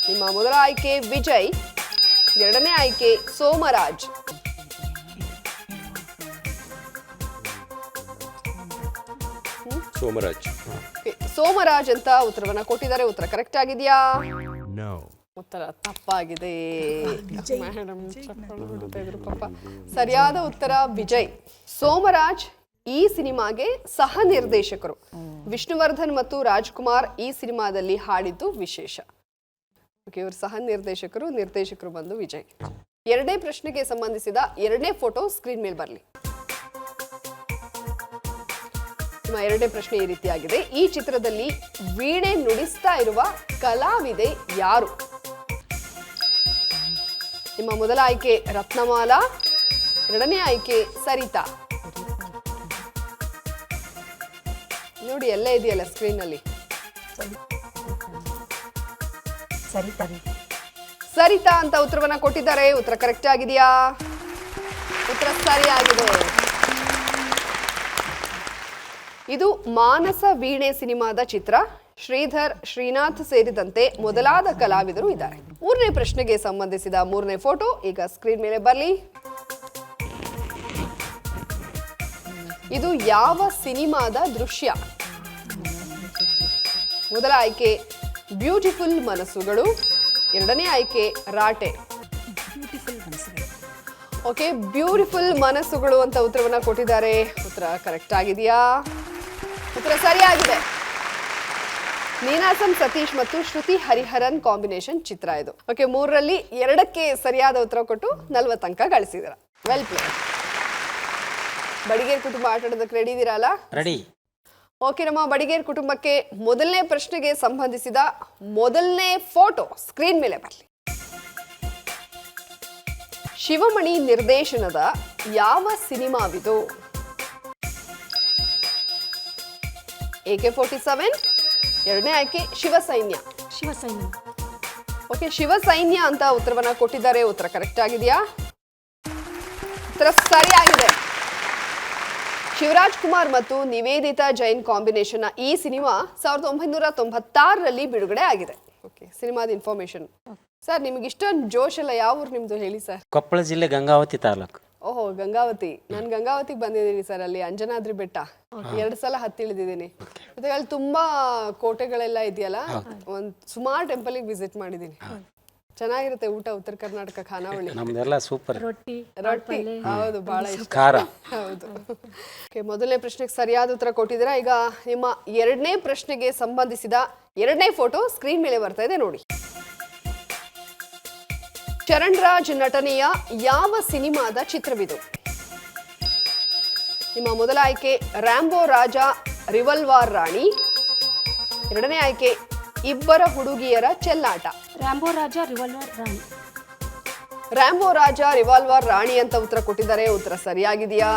ನಿಮ್ಮ ಮೊದಲ ಆಯ್ಕೆ ವಿಜಯ್, ಎರಡನೇ ಆಯ್ಕೆ ಸೋಮರಾಜ್. ಸೋಮರಾಜ್ ಅಂತ ಉತ್ತರವನ್ನ ಕೊಟ್ಟಿದ್ದಾರೆ. ಉತ್ತರ ಕರೆಕ್ಟ್ ಆಗಿದೆಯಾ? ಉತ್ತರ ತಪ್ಪಾಗಿದೆ. ಸರಿಯಾದ ಉತ್ತರ ವಿಜಯ್. ಸೋಮರಾಜ್ ಈ ಸಿನಿಮಾಗೆ ಸಹ ನಿರ್ದೇಶಕರು. ವಿಷ್ಣುವರ್ಧನ್ ಮತ್ತು ರಾಜ್ಕುಮಾರ್ ಈ ಸಿನಿಮಾದಲ್ಲಿ ಹಾಡಿದ್ದು ವಿಶೇಷ. ಇವರು ಸಹ ನಿರ್ದೇಶಕರು ಬಂದು ವಿಜಯ್. 2ನೇ ಪ್ರಶ್ನೆಗೆ ಸಂಬಂಧಿಸಿದ 2ನೇ ಫೋಟೋ ಸ್ಕ್ರೀನ್ ಮೇಲೆ ಬರಲಿ. ನಿಮ್ಮ 2ನೇ ಪ್ರಶ್ನೆ ಈ ರೀತಿಯಾಗಿದೆ. ಈ ಚಿತ್ರದಲ್ಲಿ ವೀಣೆ ನುಡಿಸ್ತಾ ಇರುವ ಕಲಾವಿದೆ ಯಾರು? ನಿಮ್ಮ ಮೊದಲ ಆಯ್ಕೆ ರತ್ನಮಾಲಾ, ಎರಡನೇ ಆಯ್ಕೆ ಸರಿತಾ. ನೋಡಿ ಎಲ್ಲೇ ಇದೆಯಲ್ಲ ಸ್ಕ್ರೀನ್ ನಲ್ಲಿ. ಸರಿತಾ ಅಂತ ಉತ್ತರವನ್ನ ಕೊಟ್ಟಿದ್ದಾರೆ. ಉತ್ತರ ಕರೆಕ್ಟ್ ಆಗಿದೆಯಾ? ಉತ್ತರ ಸರಿಯಾಗಿದೆ. ಇದು ಮಾನಸ ವೀಣೆ ಸಿನಿಮಾದ ಚಿತ್ರ. ಶ್ರೀಧರ್, ಶ್ರೀನಾಥ್ ಸೇರಿದಂತೆ ಮೊದಲಾದ ಕಲಾವಿದರು ಇದ್ದಾರೆ. 3ನೇ ಪ್ರಶ್ನೆಗೆ ಸಂಬಂಧಿಸಿದ 3ನೇ ಫೋಟೋ ಈಗ ಸ್ಕ್ರೀನ್ ಮೇಲೆ ಬರಲಿ. ಇದು ಯಾವ ಸಿನಿಮಾದ ದೃಶ್ಯ? ಮೊದಲ ಆಯ್ಕೆ ಬ್ಯೂಟಿಫುಲ್ ಮನಸ್ಸುಗಳು, ಎರಡನೇ ಆಯ್ಕೆ ರಾಟೆ. ಓಕೆ, ಬ್ಯೂಟಿಫುಲ್ ಮನಸ್ಸುಗಳು ಅಂತ ಉತ್ತರವನ್ನ ಕೊಟ್ಟಿದ್ದಾರೆ. ಉತ್ತರ ಕರೆಕ್ಟ್ ಆಗಿದೆಯಾ? ಉತ್ತರ ಸರಿಯಾಗಿದೆ. ನೀನಾಸಂ ಸತೀಶ್ ಮತ್ತು ಶ್ರುತಿ ಹರಿಹರನ್ ಕಾಂಬಿನೇಷನ್ ಚಿತ್ರ ಇದು. ಓಕೆ, 3ರಲ್ಲಿ 2ಕ್ಕೆ ಸರಿಯಾದ ಉತ್ತರ ಕೊಟ್ಟು 40 ಅಂಕ ಗಳಿಸಿದ್ರ. Well play. ಬಡಿಗೇರ್ ಕುಟುಂಬ ಆಟ ಆಡೋದಕ್ಕೆ ರೆಡಿ ಇದೀರಲ್ಲ? ರೆಡಿ. ಓಕೆ, ನಮ್ಮ ಬಡಿಗೇರ್ ಕುಟುಂಬಕ್ಕೆ ಮೊದಲನೇ ಪ್ರಶ್ನೆಗೆ ಸಂಬಂಧಿಸಿದ ಮೊದಲನೇ ಫೋಟೋ ಸ್ಕ್ರೀನ್ ಮೇಲೆ ಬರಲಿ. ಶಿವಮಣಿ ನಿರ್ದೇಶನದ ಯಾವ ಸಿನಿಮಾವಿದು? AK-47, ಎರಡನೇ ಆಯ್ಕೆ ಶಿವಸೈನ್ಯ. ಓಕೆ, ಶಿವಸೈನ್ಯ ಅಂತ ಉತ್ತರವನ್ನ ಕೊಟ್ಟಿದ್ದಾರೆ. ಉತ್ತರ ಕರೆಕ್ಟ್ ಆಗಿದೆಯಾ? ಉತ್ತರ ಸರಿಯಾಗಿದೆ. ಶಿವರಾಜ್ ಕುಮಾರ್ ಮತ್ತು ನಿವೇದಿತಾ ಜೈನ್ ಕಾಂಬಿನೇಷನ್ ಈ ಸಿನಿಮಾ 1996ರಲ್ಲಿ ಬಿಡುಗಡೆ ಆಗಿದೆ. ಓಕೆ, ಸಿನಿಮಾದ ಇನ್ಫಾರ್ಮೇಶನ್. ಸರ್, ನಿಮ್ಗೆ ಇಷ್ಟೊಂದು ಜೋಶ್ ಎಲ್ಲ ಯಾವ ಊರು ನಿಮ್ದು ಹೇಳಿ ಸರ್? ಕೊಪ್ಪಳ ಜಿಲ್ಲೆ ಗಂಗಾವತಿ ತಾಲೂಕು. ಓಹೋ ಗಂಗಾವತಿ. ನಾನು ಗಂಗಾವತಿಗೆ ಬಂದಿದ್ದೀನಿ ಸರ್, ಅಲ್ಲಿ ಅಂಜನಾದ್ರಿ ಬೆಟ್ಟ 2 ಸಲ ಹತ್ತಿಳಿದಿದ್ದೀನಿ. ಮತ್ತೆ ಅಲ್ಲಿ ತುಂಬಾ ಕೋಟೆಗಳೆಲ್ಲ ಇದೆಯಲ್ಲ, ಒಂದು ಸುಮಾರು ಟೆಂಪಲಿಗೆ ವಿಸಿಟ್ ಮಾಡಿದ್ದೀನಿ. ಚೆನ್ನಾಗಿರುತ್ತೆ ಊಟ, ಉತ್ತರ ಕರ್ನಾಟಕ ಖಾನಾವಳಿ. ನಮ್ದೆಲ್ಲ ಸೂಪರ್. ರೊಟ್ಟಿ ಹೌದು, ಬಹಳ ಇಷ್ಟ. ಖಾರ. ಹೌದು. ಓಕೆ, ಮೊದಲನೇ ಪ್ರಶ್ನೆಗೆ ಸರಿಯಾದ ಉತ್ತರ ಕೊಟ್ಟಿದ್ದೀರಾ. ಈಗ ನಿಮ್ಮ 2ನೇ ಪ್ರಶ್ನೆಗೆ ಸಂಬಂಧಿಸಿದ 2ನೇ ಫೋಟೋ ಸ್ಕ್ರೀನ್ ಮೇಲೆ ಬರ್ತಾ ಇದೆ ನೋಡಿ. ಚರಣ್ ರಾಜ್ ನಟನೆಯ ಯಾವ ಸಿನಿಮಾದ ಚಿತ್ರವಿದು? ನಿಮ್ಮ ಮೊದಲ ಆಯ್ಕೆ ರ್ಯಾಂಬೋ ರಾಜ ರಿವಲ್ವಾರ್ ರಾಣಿ. 2ನೇ ಆಯ್ಕೆ ಇಬ್ಬರ ಹುಡುಗಿಯರ ಚೆಲ್ಲಾಟ. ರ್ಯಾಂಬೋ ರಾಜ ರಿವಾಲ್ವರ್ ರಾಣಿ. ರ್ಯಾಂಬೋ ರಾಜ ರಿವಾಲ್ವರ್ ರಾಣಿ ಅಂತ ಉತ್ತರ ಕೊಟ್ಟಿದ್ದಾರೆ. ಉತ್ತರ ಸರಿಯಾಗಿದೆಯಾ?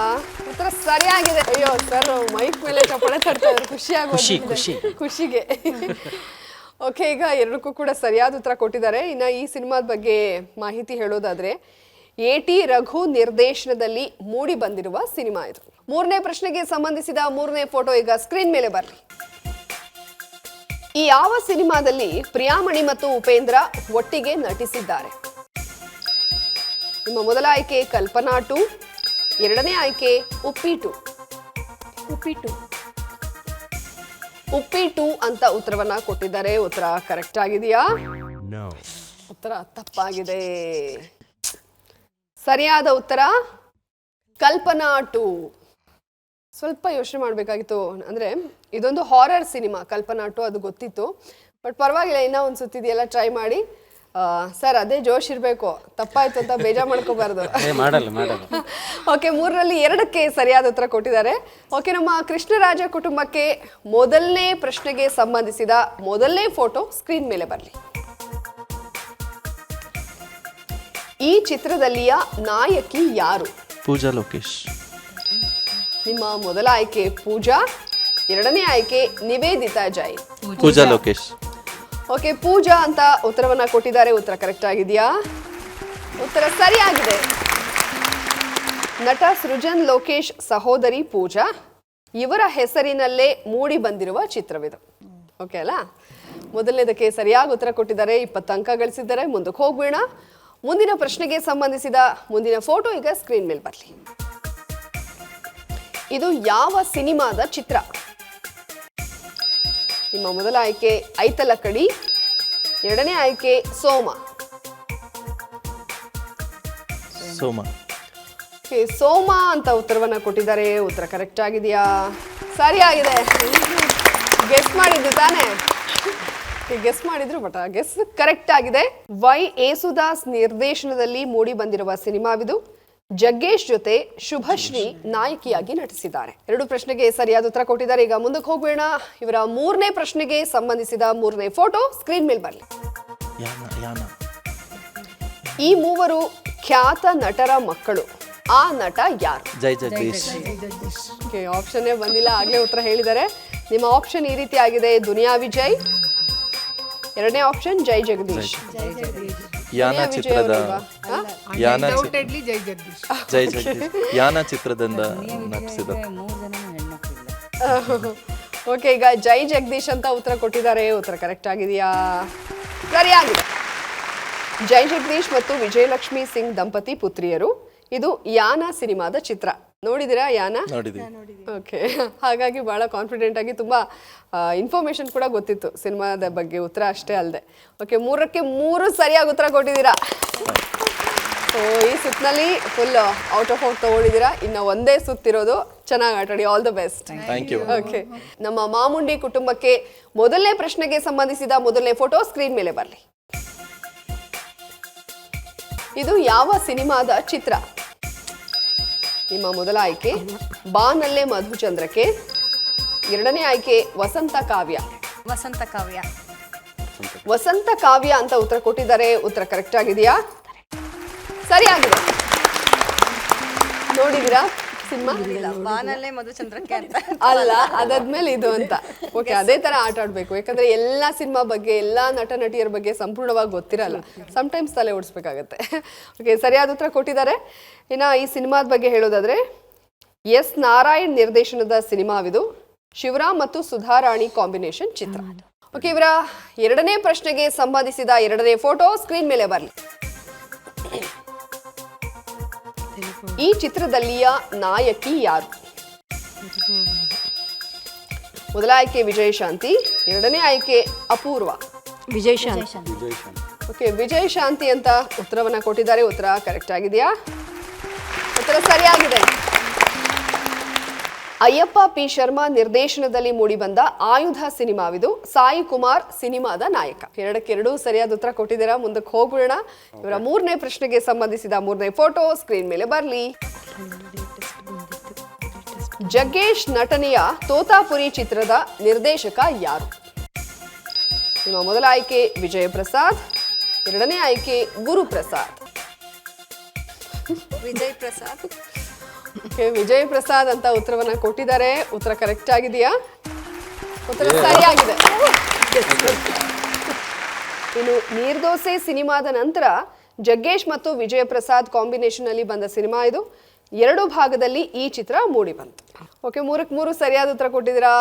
ಉತ್ತರ ಸರಿಯಾಗಿದೆ. ಅಯ್ಯೋ ಸರ್, ಮೈಕ್ ಮೇಲೆ ಚಪ್ಪಾಳೆ ತಡ್ತಾ ಇದ್ದಾರೆ, ಖುಷಿಗೆ. ಓಕೆ, ಈಗ 2ಕ್ಕೂ ಕೂಡ ಸರಿಯಾದ ಉತ್ತರ ಕೊಟ್ಟಿದ್ದಾರೆ. ಇನ್ನು ಈ ಸಿನಿಮಾದ ಬಗ್ಗೆ ಮಾಹಿತಿ ಹೇಳೋದಾದ್ರೆ, ಎ.ಟಿ. ರಘು ನಿರ್ದೇಶನದಲ್ಲಿ ಮೂಡಿ ಬಂದಿರುವ ಸಿನಿಮಾ ಇದು. 3ನೇ ಪ್ರಶ್ನೆಗೆ ಸಂಬಂಧಿಸಿದ 3ನೇ ಫೋಟೋ ಈಗ ಸ್ಕ್ರೀನ್ ಮೇಲೆ ಬರಲಿ. ಈ ಯಾವ ಸಿನಿಮಾದಲ್ಲಿ ಪ್ರಿಯಾಮಣಿ ಮತ್ತು ಉಪೇಂದ್ರ ಒಟ್ಟಿಗೆ ನಟಿಸಿದ್ದಾರೆ? ನಿಮ್ಮ ಮೊದಲ ಆಯ್ಕೆ ಕಲ್ಪನಾ 2, 2ನೇ ಆಯ್ಕೆ ಉಪ್ಪಿ 2 ಅಂತ ಉತ್ತರವನ್ನ ಕೊಟ್ಟಿದ್ದಾರೆ. ಉತ್ತರ ಕರೆಕ್ಟ್ ಆಗಿದೆಯಾ? ಉತ್ತರ ತಪ್ಪಾಗಿದೆ. ಸರಿಯಾದ ಉತ್ತರ ಕಲ್ಪನಾ 2. ಸ್ವಲ್ಪ ಯೋಚನೆ ಮಾಡಬೇಕಾಗಿತ್ತು. ಅಂದರೆ ಇದೊಂದು ಹಾರರ್ ಸಿನಿಮಾ ಕಲ್ಪನಾ 2, ಅದು ಗೊತ್ತಿತ್ತು. ಬಟ್ ಪರವಾಗಿಲ್ಲ, ಇನ್ನೂ ಒಂದು ಸುತ್ತಿದೆಯಲ್ಲ, ಟ್ರೈ ಮಾಡಿ ಸರ್. ಅದೇ ಜೋಶ್ ಇರಬೇಕು, ತಪ್ಪಾಯ್ತು ಅಂತ ಬೇಜಾರು ಮಾಡ್ಕೋಬಾರ್ದು. ಓಕೆ, 3ರಲ್ಲಿ 2ಕ್ಕೆ ಸರಿಯಾದ ಉತ್ತರ ಕೊಟ್ಟಿದ್ದಾರೆ. ಓಕೆ, ನಮ್ಮ ಕೃಷ್ಣರಾಜ ಕುಟುಂಬಕ್ಕೆ ಮೊದಲನೇ ಪ್ರಶ್ನೆಗೆ ಸಂಬಂಧಿಸಿದ ಮೊದಲನೇ ಫೋಟೋ ಸ್ಕ್ರೀನ್ ಮೇಲೆ ಬರಲಿ. ಈ ಚಿತ್ರದಲ್ಲಿಯ ನಾಯಕಿ ಯಾರು? ಪೂಜಾ ಲೋಕೇಶ್. ನಿಮ್ಮ ಮೊದಲ ಆಯ್ಕೆ ಪೂಜಾ, 2ನೇ ಆಯ್ಕೆ ನಿವೇದಿತಾ ಜೈನ್. ಪೂಜಾ ಲೋಕೇಶ್. ಓಕೆ, ಪೂಜಾ ಅಂತ ಉತ್ತರವನ್ನ ಕೊಟ್ಟಿದ್ದಾರೆ. ಉತ್ತರ ಕರೆಕ್ಟ್ ಆಗಿದೆಯಾ? ಉತ್ತರ ಸರಿಯಾಗಿದೆ. ನಟ ಸೃಜನ್ ಲೋಕೇಶ್ ಸಹೋದರಿ ಪೂಜಾ, ಇವರ ಹೆಸರಿನಲ್ಲೇ ಮೂಡಿ ಬಂದಿರುವ ಚಿತ್ರವಿದು. ಓಕೆ ಅಲ್ಲ? ಮೊದಲನೇದಕ್ಕೆ ಸರಿಯಾಗಿ ಉತ್ತರ ಕೊಟ್ಟಿದ್ದಾರೆ, 20 ಅಂಕ ಗಳಿಸಿದ್ದಾರೆ. ಮುಂದಕ್ಕೆ ಹೋಗೋಣ. ಮುಂದಿನ ಪ್ರಶ್ನೆಗೆ ಸಂಬಂಧಿಸಿದ ಮುಂದಿನ ಫೋಟೋ ಈಗ ಸ್ಕ್ರೀನ್ ಮೇಲೆ ಬರಲಿ. ಇದು ಯಾವ ಸಿನಿಮಾದ ಚಿತ್ರ? ನಿಮ್ಮ ಮೊದಲ ಆಯ್ಕೆ ಐತಲಕಡಿ, 2ನೇ ಆಯ್ಕೆ ಸೋಮ. ಸೋಮ ಅಂತ ಉತ್ತರವನ್ನ ಕೊಟ್ಟಿದ್ದಾರೆ. ಉತ್ತರ ಕರೆಕ್ಟ್ ಆಗಿದೆಯಾ? ಸರಿಯಾಗಿದೆ. ಗೆಸ್ ಮಾಡಿದ್ದು ತಾನೇ? ಗೆಸ್ ಮಾಡಿದ್ರು, ಬಟ್ ಗೆಸ್ ಕರೆಕ್ಟ್ ಆಗಿದೆ. ವೈ ಏಸುದಾಸ್ ನಿರ್ದೇಶನದಲ್ಲಿ ಮೂಡಿ ಬಂದಿರುವ ಸಿನಿಮಾವಿದು. ಜಗ್ಗೇಶ್ ಜೊತೆ ಶುಭಶ್ರೀ ನಾಯಕಿಯಾಗಿ ನಟಿಸಿದ್ದಾರೆ. 2 ಪ್ರಶ್ನೆಗೆ ಸರಿಯಾದ ಉತ್ತರ ಕೊಟ್ಟಿದ್ದಾರೆ. ಈಗ ಮುಂದಕ್ಕೆ ಹೋಗೋಣ. ಇವರ 3ನೇ ಪ್ರಶ್ನೆಗೆ ಸಂಬಂಧಿಸಿದ 3ನೇ ಫೋಟೋ ಸ್ಕ್ರೀನ್ ಮೇಲೆ ಬರಲಿ. ಈ ಮೂವರು ಖ್ಯಾತ ನಟರ ಮಕ್ಕಳು. ಆ ನಟ ಯಾರು? ಜೈ ಜಗದೀಶ್. ಆಪ್ಷನ್ನೇ ಬಂದಿಲ್ಲ, ಆಗ್ಲೇ ಉತ್ತರ ಹೇಳಿದ್ದಾರೆ. ನಿಮ್ಮ ಆಪ್ಷನ್ ಈ ರೀತಿ ಆಗಿದೆ: ದುನಿಯಾ ವಿಜಯ್, 2ನೇ ಆಪ್ಷನ್ ಜೈ ಜಗದೀಶ್. ಯಾನ ಚಿತ್ರದ ಜೈ ಜಗದೀಶ್ ಯಾನ ಚಿತ್ರದಿಂದ ನಟಿಸಿದ. ಓಕೆ, ಈಗ ಜೈ ಜಗದೀಶ್ ಅಂತ ಉತ್ತರ ಕೊಟ್ಟಿದ್ದಾರೆ. ಉತ್ತರ ಕರೆಕ್ಟ್ ಆಗಿದೆಯಾ? ಸರಿಯಾಗಿದೆ. ಜೈ ಜಗದೀಶ್ ಮತ್ತು ವಿಜಯಲಕ್ಷ್ಮಿ ಸಿಂಗ್ ದಂಪತಿ ಪುತ್ರಿಯರು. ಇದು ಯಾನ ಸಿನಿಮಾದ ಚಿತ್ರ. ನೋಡಿದಿರಾ ಯಾನ? ಓಕೆ, ಹಾಗಾಗಿ ಬಹಳ ಕಾನ್ಫಿಡೆಂಟ್ ಆಗಿ ತುಂಬಾ ಇನ್ಫಾರ್ಮೇಶನ್ ಕೂಡ ಗೊತ್ತಿತ್ತು ಸಿನಿಮಾದ ಬಗ್ಗೆ, ಉತ್ತರ ಅಷ್ಟೇ ಅಲ್ಲದೆ. ಓಕೆ, 3ಕ್ಕೆ 3 ಸರಿಯಾಗಿ ಉತ್ತರ ಕೊಟ್ಟಿದ್ದೀರಾ. ಸೊ ಈ ಸುತ್ತಿನಲ್ಲಿ ಫುಲ್ ಔಟ್ ಆಫ್ ಔಟ್ ತಗೊಂಡಿದ್ದೀರಾ. ಇನ್ನು ಒಂದೇ ಸುತ್ತಿರೋದು. ಚೆನ್ನಾಗಿ ಆಟಾಡಿ. All the best. Thank you. Okay, ನಮ್ಮ ಮಾಮುಂಡಿ ಕುಟುಂಬಕ್ಕೆ ಮೊದಲನೇ ಪ್ರಶ್ನೆಗೆ ಸಂಬಂಧಿಸಿದ ಮೊದಲನೇ ಫೋಟೋ ಸ್ಕ್ರೀನ್ ಮೇಲೆ ಬರಲಿ. ಇದು ಯಾವ ಸಿನಿಮಾದ ಚಿತ್ರ? ನಿಮ್ಮ ಮೊದಲ ಆಯ್ಕೆ ಬಾನಲ್ಲೇ ಮಧುಚಂದ್ರಕ್ಕೆ, 2ನೇ ಆಯ್ಕೆ ವಸಂತ ಕಾವ್ಯ. ವಸಂತ ಕಾವ್ಯ ಅಂತ ಉತ್ತರ ಕೊಟ್ಟಿದ್ದಾರೆ. ಉತ್ತರ ಕರೆಕ್ಟ್ ಆಗಿದೆಯಾ? ಸರಿಯಾಗಿದೆ. ನೋಡಿದಿರಾ ಸಿನಿಮಾ? ಬಾನಲ್ಲೇ ಮಧುಚಂದ್ರಕ್ಕೆ ಅಂತ ಅಲ್ಲ, ಅದಾದ್ಮೇಲೆ ಇದು ಅಂತ. ಓಕೆ, ಅದೇ ತರ ಆಟ ಆಡ್ಬೇಕು. ಯಾಕಂದ್ರೆ ಎಲ್ಲಾ ಸಿನಿಮಾ ಬಗ್ಗೆ, ಎಲ್ಲಾ ನಟ ನಟಿಯರ ಬಗ್ಗೆ ಸಂಪೂರ್ಣವಾಗಿ ಗೊತ್ತಿರಲ್ಲ. ಸಮ್ಟೈಮ್ಸ್ ತಲೆ ಓಡಿಸ್ಬೇಕಾಗತ್ತೆ. ಓಕೆ, ಸರಿಯಾದ ಉತ್ತರ ಕೊಟ್ಟಿದ್ದಾರೆ. ಇನ್ನು ಈ ಸಿನಿಮಾದ ಬಗ್ಗೆ ಹೇಳೋದಾದ್ರೆ, ಎಸ್ ನಾರಾಯಣ್ ನಿರ್ದೇಶನದ ಸಿನಿಮಾವಿದು. ಶಿವರಾಮ್ ಮತ್ತು ಸುಧಾರಾಣಿ ಕಾಂಬಿನೇಷನ್ ಚಿತ್ರ. ಓಕೆ, ಇವರ 2ನೇ ಪ್ರಶ್ನೆಗೆ ಸಂಬಂಧಿಸಿದ 2ನೇ ಫೋಟೋ ಸ್ಕ್ರೀನ್ ಮೇಲೆ ಬರಲಿ. ಈ ಚಿತ್ರದಲ್ಲಿಯ ನಾಯಕಿ ಯಾರು? ಮೊದಲ ಆಯ್ಕೆ ವಿಜಯಶಾಂತಿ, ಎರಡನೇ ಆಯ್ಕೆ ಅಪೂರ್ವ. ವಿಜಯಶಾಂತಿ. ಓಕೆ, ವಿಜಯಶಾಂತಿ ಅಂತ ಉತ್ತರವನ್ನ ಕೊಟ್ಟಿದ್ದಾರೆ. ಉತ್ತರ ಕರೆಕ್ಟ್ ಆಗಿದೆಯಾ? ಉತ್ತರ ಸರಿಯಾಗಿದೆ. ಅಯ್ಯಪ್ಪ ಪಿ ಶರ್ಮಾ ನಿರ್ದೇಶನದಲ್ಲಿ ಮೂಡಿಬಂದ ಆಯುಧ ಸಿನಿಮಾವಿದು. ಸಾಯಿ ಕುಮಾರ್ ಸಿನಿಮಾದ ನಾಯಕ. ಎರಡಕ್ಕೆರಡು ಸರಿಯಾದ ಉತ್ತರ ಕೊಟ್ಟಿದ್ದೀರಾ. ಮುಂದಕ್ಕೆ ಹೋಗೋಣ. ಇವರ ಮೂರನೇ ಪ್ರಶ್ನೆಗೆ ಸಂಬಂಧಿಸಿದ ಮೂರನೇ ಫೋಟೋ ಸ್ಕ್ರೀನ್ ಮೇಲೆ ಬರಲಿ. ಜಗ್ಗೇಶ್ ನಟನೆಯ ತೋತಾಪುರಿ ಚಿತ್ರದ ನಿರ್ದೇಶಕ ಯಾರು? ನಿಮ್ಮ ಮೊದಲ ಆಯ್ಕೆ ವಿಜಯ ಪ್ರಸಾದ್, ಎರಡನೇ ಆಯ್ಕೆ ಗುರುಪ್ರಸಾದ್. ವಿಜಯ್ ಪ್ರಸಾದ್. ಓಕೆ, ವಿಜಯ್ ಪ್ರಸಾದ್ ಅಂತ ಉತ್ತರವನ್ನ ಕೊಟ್ಟಿದ್ದಾರೆ. ಉತ್ತರ ಕರೆಕ್ಟ್ ಆಗಿದೆಯಾ? ಉತ್ತರ ಸರಿಯಾಗಿದೆ. ಇನ್ನು ನೀರ್ದೋಸೆ ಸಿನಿಮಾದ ನಂತರ ಜಗ್ಗೇಶ್ ಮತ್ತು ವಿಜಯ ಪ್ರಸಾದ್ ಕಾಂಬಿನೇಷನ್ ಅಲ್ಲಿ ಬಂದ ಸಿನಿಮಾ ಇದು. 2 ಭಾಗದಲ್ಲಿ ಈ ಚಿತ್ರ ಮೂಡಿ ಬಂತು. ಓಕೆ, 3 ಸರಿಯಾದ ಉತ್ತರ ಕೊಟ್ಟಿದ್ದೀರಾ.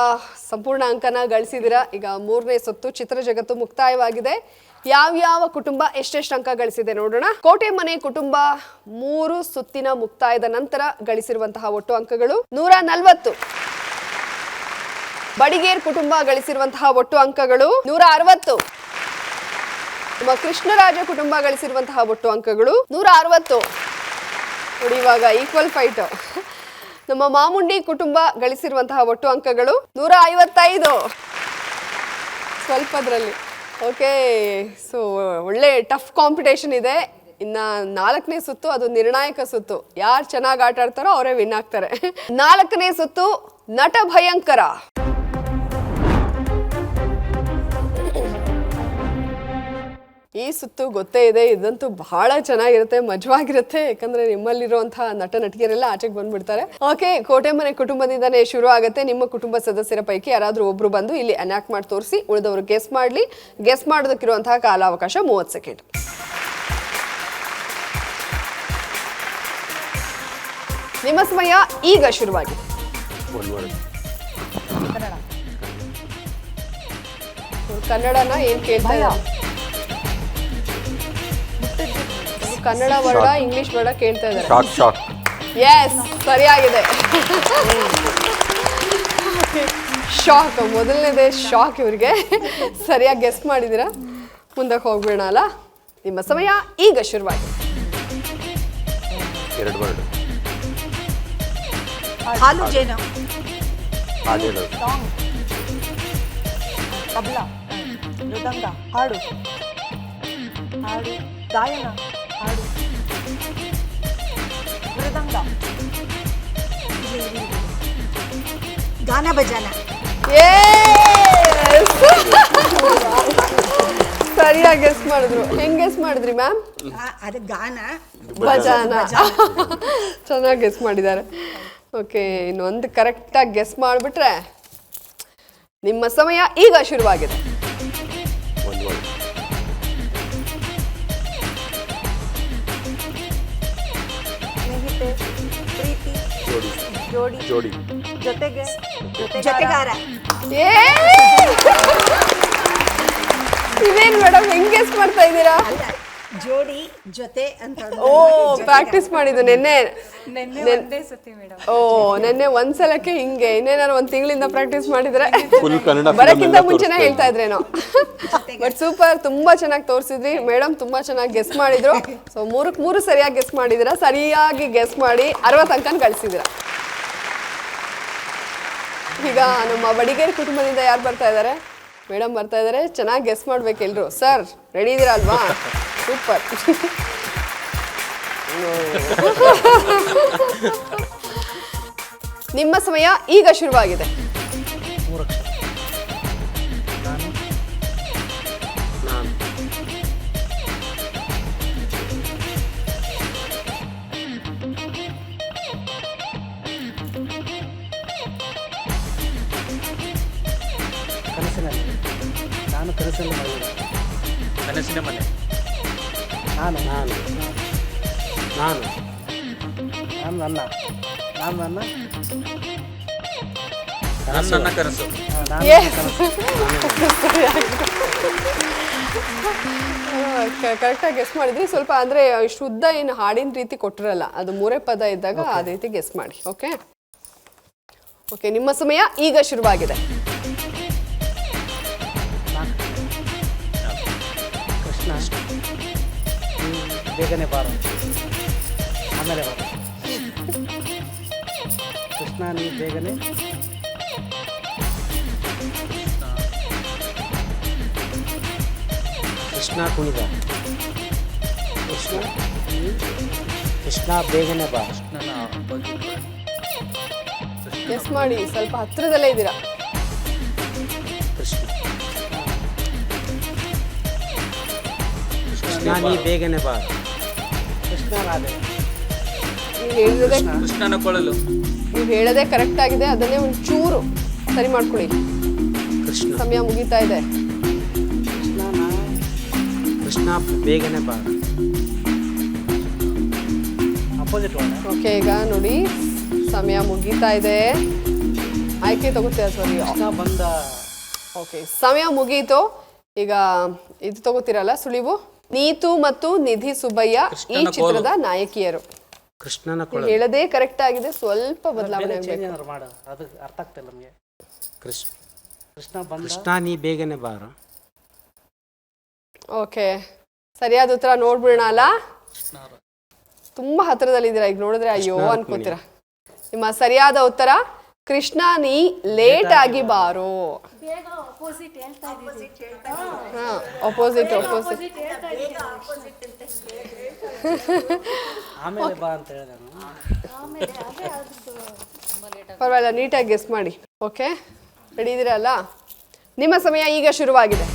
ಸಂಪೂರ್ಣ ಅಂಕನ ಗಳಿಸಿದ್ದೀರಾ. ಈಗ 3ನೇ ಸುತ್ತು ಚಿತ್ರ ಜಗತ್ತು ಮುಕ್ತಾಯವಾಗಿದೆ. ಯಾವ ಕುಟುಂಬ ಎಷ್ಟೆಷ್ಟು ಅಂಕ ಗಳಿಸಿದೆ ನೋಡೋಣ. ಕೋಟೆ ಮನೆ ಕುಟುಂಬ 3 ಸುತ್ತಿನ ಮುಕ್ತಾಯದ ನಂತರ ಗಳಿಸಿರುವಂತಹ ಒಟ್ಟು ಅಂಕಗಳು 140. ಬಡಿಗೇರ್ ಕುಟುಂಬ ಗಳಿಸಿರುವಂತಹ ಒಟ್ಟು ಅಂಕಗಳು 160. ನಮ್ಮ ಕೃಷ್ಣರಾಜ ಕುಟುಂಬ ಗಳಿಸಿರುವಂತಹ ಒಟ್ಟು ಅಂಕಗಳು 160. ನೋಡಿ, ಇವಾಗ ಈಕ್ವಲ್ ಫೈಟ್. ನಮ್ಮ ಮಾಮುಂಡಿ ಕುಟುಂಬ ಗಳಿಸಿರುವಂತಹ ಒಟ್ಟು ಅಂಕಗಳು 155. ಸ್ವಲ್ಪದ್ರಲ್ಲಿ. ಓಕೆ, ಸೊ ಒಳ್ಳೆ ಟಫ್ ಕಾಂಪಿಟೇಷನ್ ಇದೆ. ಇನ್ನು 4ನೇ ಸುತ್ತು, ಅದು ನಿರ್ಣಾಯಕ ಸುತ್ತು. ಯಾರು ಚೆನ್ನಾಗಿ ಆಟ ಆಡ್ತಾರೋ ಅವರೇ ವಿನ್ ಆಗ್ತಾರೆ. 4ನೇ ಸುತ್ತು ನಟ ಭಯಂಕರ. ಈ ಸುತ್ತು ಗೊತ್ತೇ ಇದೆ. ಇದಂತೂ ಬಹಳ ಚೆನ್ನಾಗಿರುತ್ತೆ, ಮಜವಾಗಿರುತ್ತೆ. ಯಾಕಂದ್ರೆ ನಿಮ್ಮಲ್ಲಿರುವಂತಹ ನಟ ನಟಿಯರೆಲ್ಲ ಆಚೆಗೆ ಬಂದ್ಬಿಡ್ತಾರೆ. ಓಕೆ, ಕೋಟೆ ಮನೆ ಕುಟುಂಬದಿಂದನೇ ಶುರು ಆಗುತ್ತೆ. ನಿಮ್ಮ ಕುಟುಂಬ ಸದಸ್ಯರ ಪೈಕಿ ಯಾರಾದ್ರೂ ಒಬ್ರು ಬಂದು ಇಲ್ಲಿ ಅನ್ಯಾಕ್ಟ್ ಮಾಡಿ ತೋರಿಸಿ, ಉಳಿದವರು ಗೆಸ್ ಮಾಡಲಿ. ಗೆಸ್ ಮಾಡೋದಕ್ಕಿರುವಂತಹ ಕಾಲಾವಕಾಶ 30 ಸೆಕೆಂಡ್. ನಿಮ್ಮ ಸಮಯ ಈಗ ಶುರುವಾಗಿದೆ. ಕನ್ನಡನ ಏನ್ ಕೇಳ್ತಾ ಇದ್ದಾರೆ? ಕನ್ನಡ ವರ್ಡ, ಇಂಗ್ಲಿಷ್ ವರ್ಡ ಕೇಳ್ತಾ ಇದ್ದಾರೆ. ಎಸ್, ಸರಿಯಾಗಿದೆ. ಶಾಕ್, ಮೊದಲನೇದೇ ಶಾಕ್ ಇವರಿಗೆ. ಸರಿಯಾಗಿ ಗೆಸ್ ಮಾಡಿದ್ದೀರಾ. ಮುಂದಕ್ಕೆ ಹೋಗ್ಬೇಡ ಅಲ್ಲ. ನಿಮ್ಮ ಸಮಯ ಈಗ ಶುರುವಾಗಿದೆ. 2 ವರ್ಡ್. ಹಾಲು ಜೇನು. ತಬಲಾ, ಮೃದಂಗ, ಹಾಡು, ಗಾಯನ, ಹಾಡು, ಮೃದಂಗ, ಗಾನ ಭಜನ. ಸರಿಯಾಗಿ ಗೆಸ್ ಮಾಡಿದ್ರು. ಹೆಂಗ್ ಗೆಸ್ ಮಾಡಿದ್ರಿ ಮ್ಯಾಮ್? ಅದು ಗಾನ ಭಜನ. ಚೆನ್ನಾಗಿ ಗೆಸ್ ಮಾಡಿದ್ದಾರೆ. ಓಕೆ, ಇನ್ನೊಂದು ಕರೆಕ್ಟಾಗಿ ಗೆಸ್ ಮಾಡಿಬಿಟ್ರೆ ನಿಮ್ಮ ಸಮಯ ಈಗ ಶುರುವಾಗಿದೆ. 1 ವರ್ಡ್. ಸ್ನೇಹಿತೆ, ಪ್ರೀತಿ, ಜೋಡಿ, ಜೋಡಿ. ಜೊತೆಗೆ, ಜೊತೆಗಾರ. ಇದೇನ್ ಮೇಡಮ್, ಹೆಂಗ್ ಗೆಸ್ ಮಾಡ್ತಾ ಇದ್ದೀರಾ? ಜೋಡಿ, ಜೊತೆ ಅಂತ. ಓ, ಪ್ರಾಕ್ಟೀಸ್ ಮಾಡಿದ್ದು ನೆನ್ನೆ. ಓ, ನೆನ್ನೆ ಒಂದ್ಸಲಕ್ಕೆ ಹಿಂಗೆ. ಇನ್ನೇನಾರು 1 ತಿಂಗಳಿಂದ ಪ್ರಾಕ್ಟೀಸ್ ಮಾಡಿದ್ರೆ ಬರಕ್ಕಿಂತ ಮುಂಚೆನೆ ಹೇಳ್ತಾ ಇದ್ರೇನೋ. ಬಟ್ ಸೂಪರ್, ತುಂಬಾ ಚೆನ್ನಾಗಿ ತೋರಿಸಿದ್ರಿ ಮೇಡಮ್. ತುಂಬಾ ಚೆನ್ನಾಗಿ ಗೆಸ್ ಮಾಡಿದ್ರು. ಸೊ 3 ಸರಿಯಾಗಿ ಗೆಸ್ ಮಾಡಿದಿರಾ. ಸರಿಯಾಗಿ ಗೆಸ್ ಮಾಡಿ 60 ಅಂಕನ ಗಳಿಸಿದಿರ. ಈಗ ನಮ್ಮ ಬಡಿಗೇರ್ ಕುಟುಂಬದಿಂದ ಯಾರು ಬರ್ತಾ ಇದ್ದಾರೆ? ಮೇಡಮ್ ಬರ್ತಾ ಇದ್ದಾರೆ. ಚೆನ್ನಾಗಿ ಗೆಸ್ ಮಾಡ್ಬೇಕು ಎಲ್ರು. ಸರ್ ರೆಡಿ ಇದೀರಾ ಅಲ್ವಾ? ಸೂಪರ್. ನಿಮ್ಮ ಸಮಯ ಈಗ ಶುರುವಾಗಿದೆ. ನಾನು ಕನಸಲ್ಲಿ ಕನಸಿನ ಮನೆ. ನಾನು ನಾನು ನಾನು ನಾನು ನನ್ನ ನಾನು ನನ್ನ ನನ್ನ ಕನಸು. ಕರೆಕ್ಟಾಗಿ ಗೆಸ್ ಮಾಡಿದ್ರಿ. ಸ್ವಲ್ಪ ಅಂದರೆ ಶುದ್ಧ ಏನು ಹಾಡಿನ ರೀತಿ ಕೊಟ್ಟಿರಲ್ಲ, ಅದು ಮೂರೇ ಪದ ಇದ್ದಾಗ ಆ ರೀತಿ ಗೆಸ್ ಮಾಡಿ. ಓಕೆ ಓಕೆ, ನಿಮ್ಮ ಸಮಯ ಈಗ ಶುರುವಾಗಿದೆ. ಕೃಷ್ಣ ಬೇಗನೆ ಬಾರೋ, ಆಮೇಲೆ ಬಾರೋ. ಕೃಷ್ಣ ನೀ ಬೇಗನೆ. ಕೃಷ್ಣ ಕುಣಿದ. ಕೃಷ್ಣ ಬೇಗನೆ ಬಾ. ಗೆಸ್ ಮಾಡಿ, ಸ್ವಲ್ಪ ಹತ್ರದಲ್ಲೇ ಇದ್ದೀರಾ. ಕೃಷ್ಣ ನೀ ಬೇಗನೆ ಬಾ. ಕೃಷ್ಣ ರಾಧೆ. ಕೃಷ್ಣನ ಕೊಳಲು. ನೀವು ಹೇಳೋದೇ ಕರೆಕ್ಟ್ ಆಗಿದೆ, ಅದನ್ನೇ ಒಂಚೂರು ಸರಿ ಮಾಡ್ಕೊಳ್ಳಿ. ಕೃಷ್ಣ ಸಮಯ ಮುಗೀತಾ ಇದೆ. ಕೃಷ್ಣ ಬೇಗನೆ ಬಾ. Opposite word. ಓಕೆ, ಈಗ ನೋಡಿ ಸಮಯ ಮುಗೀತಾ ಇದೆ. ಆಯ್ಕೆ ತಗೋತೀರಾ? ಸಾರಿ, ಬಂದ. ಓಕೆ, ಸಮಯ ಮುಗೀತು. ಈಗ ಇದು ತಗೋತೀರಲ್ಲ ಸುಳಿವು. ನೀತು ಮತ್ತು ನಿಧಿ ಸುಬ್ಬಯ್ಯ ಈ ಚಿತ್ರದ ನಾಯಕಿಯರು. ಕೃಷ್ಣನ ಹೇಳದೇ ಕರೆಕ್ಟ್ ಆಗಿದೆ, ಸ್ವಲ್ಪ ಬದಲಾವಣೆ ಆಗಬೇಕು. ಮಾಡು, ಅದು ಅರ್ಥ ಆಗ್ತಿಲ್ಲ ನಮಗೆ. ಕೃಷ್ಣ ಬಂದ. ಕೃಷ್ಣ ನೀ ಬೇಗನೆ ಬಾರು. ಓಕೆ, ಸರಿಯಾದ ಉತ್ತರ ನೋಡ್ಬಿಡೋಣ ಅಲ್ಲ. ತುಂಬಾ ಹತ್ರದಲ್ಲಿದ್ದೀರಾ, ಈಗ ನೋಡಿದ್ರೆ ಅಯ್ಯೋ ಅನ್ಕೋತೀರಾ. ನಿಮ್ಮ ಸರಿಯಾದ ಉತ್ತರ ಕೃಷ್ಣ ನೀ ಲೇಟ್ ಆಗಿ ಬಾರೋ. ಅಪೋಸಿಟ್ ಆಮೇಲೆ ಬಾ ಅಂತ ಹೇಳಿದೆ. ಪರವಾಗಿಲ್ಲ, ನೀಟಾಗಿ ಗೆಸ್ ಮಾಡಿ. ಓಕೆ, ರೆಡಿ ಇದ್ದೀರಲ್ಲ? ನಿಮ್ಮ ಸಮಯ ಈಗ ಶುರುವಾಗಿದೆ.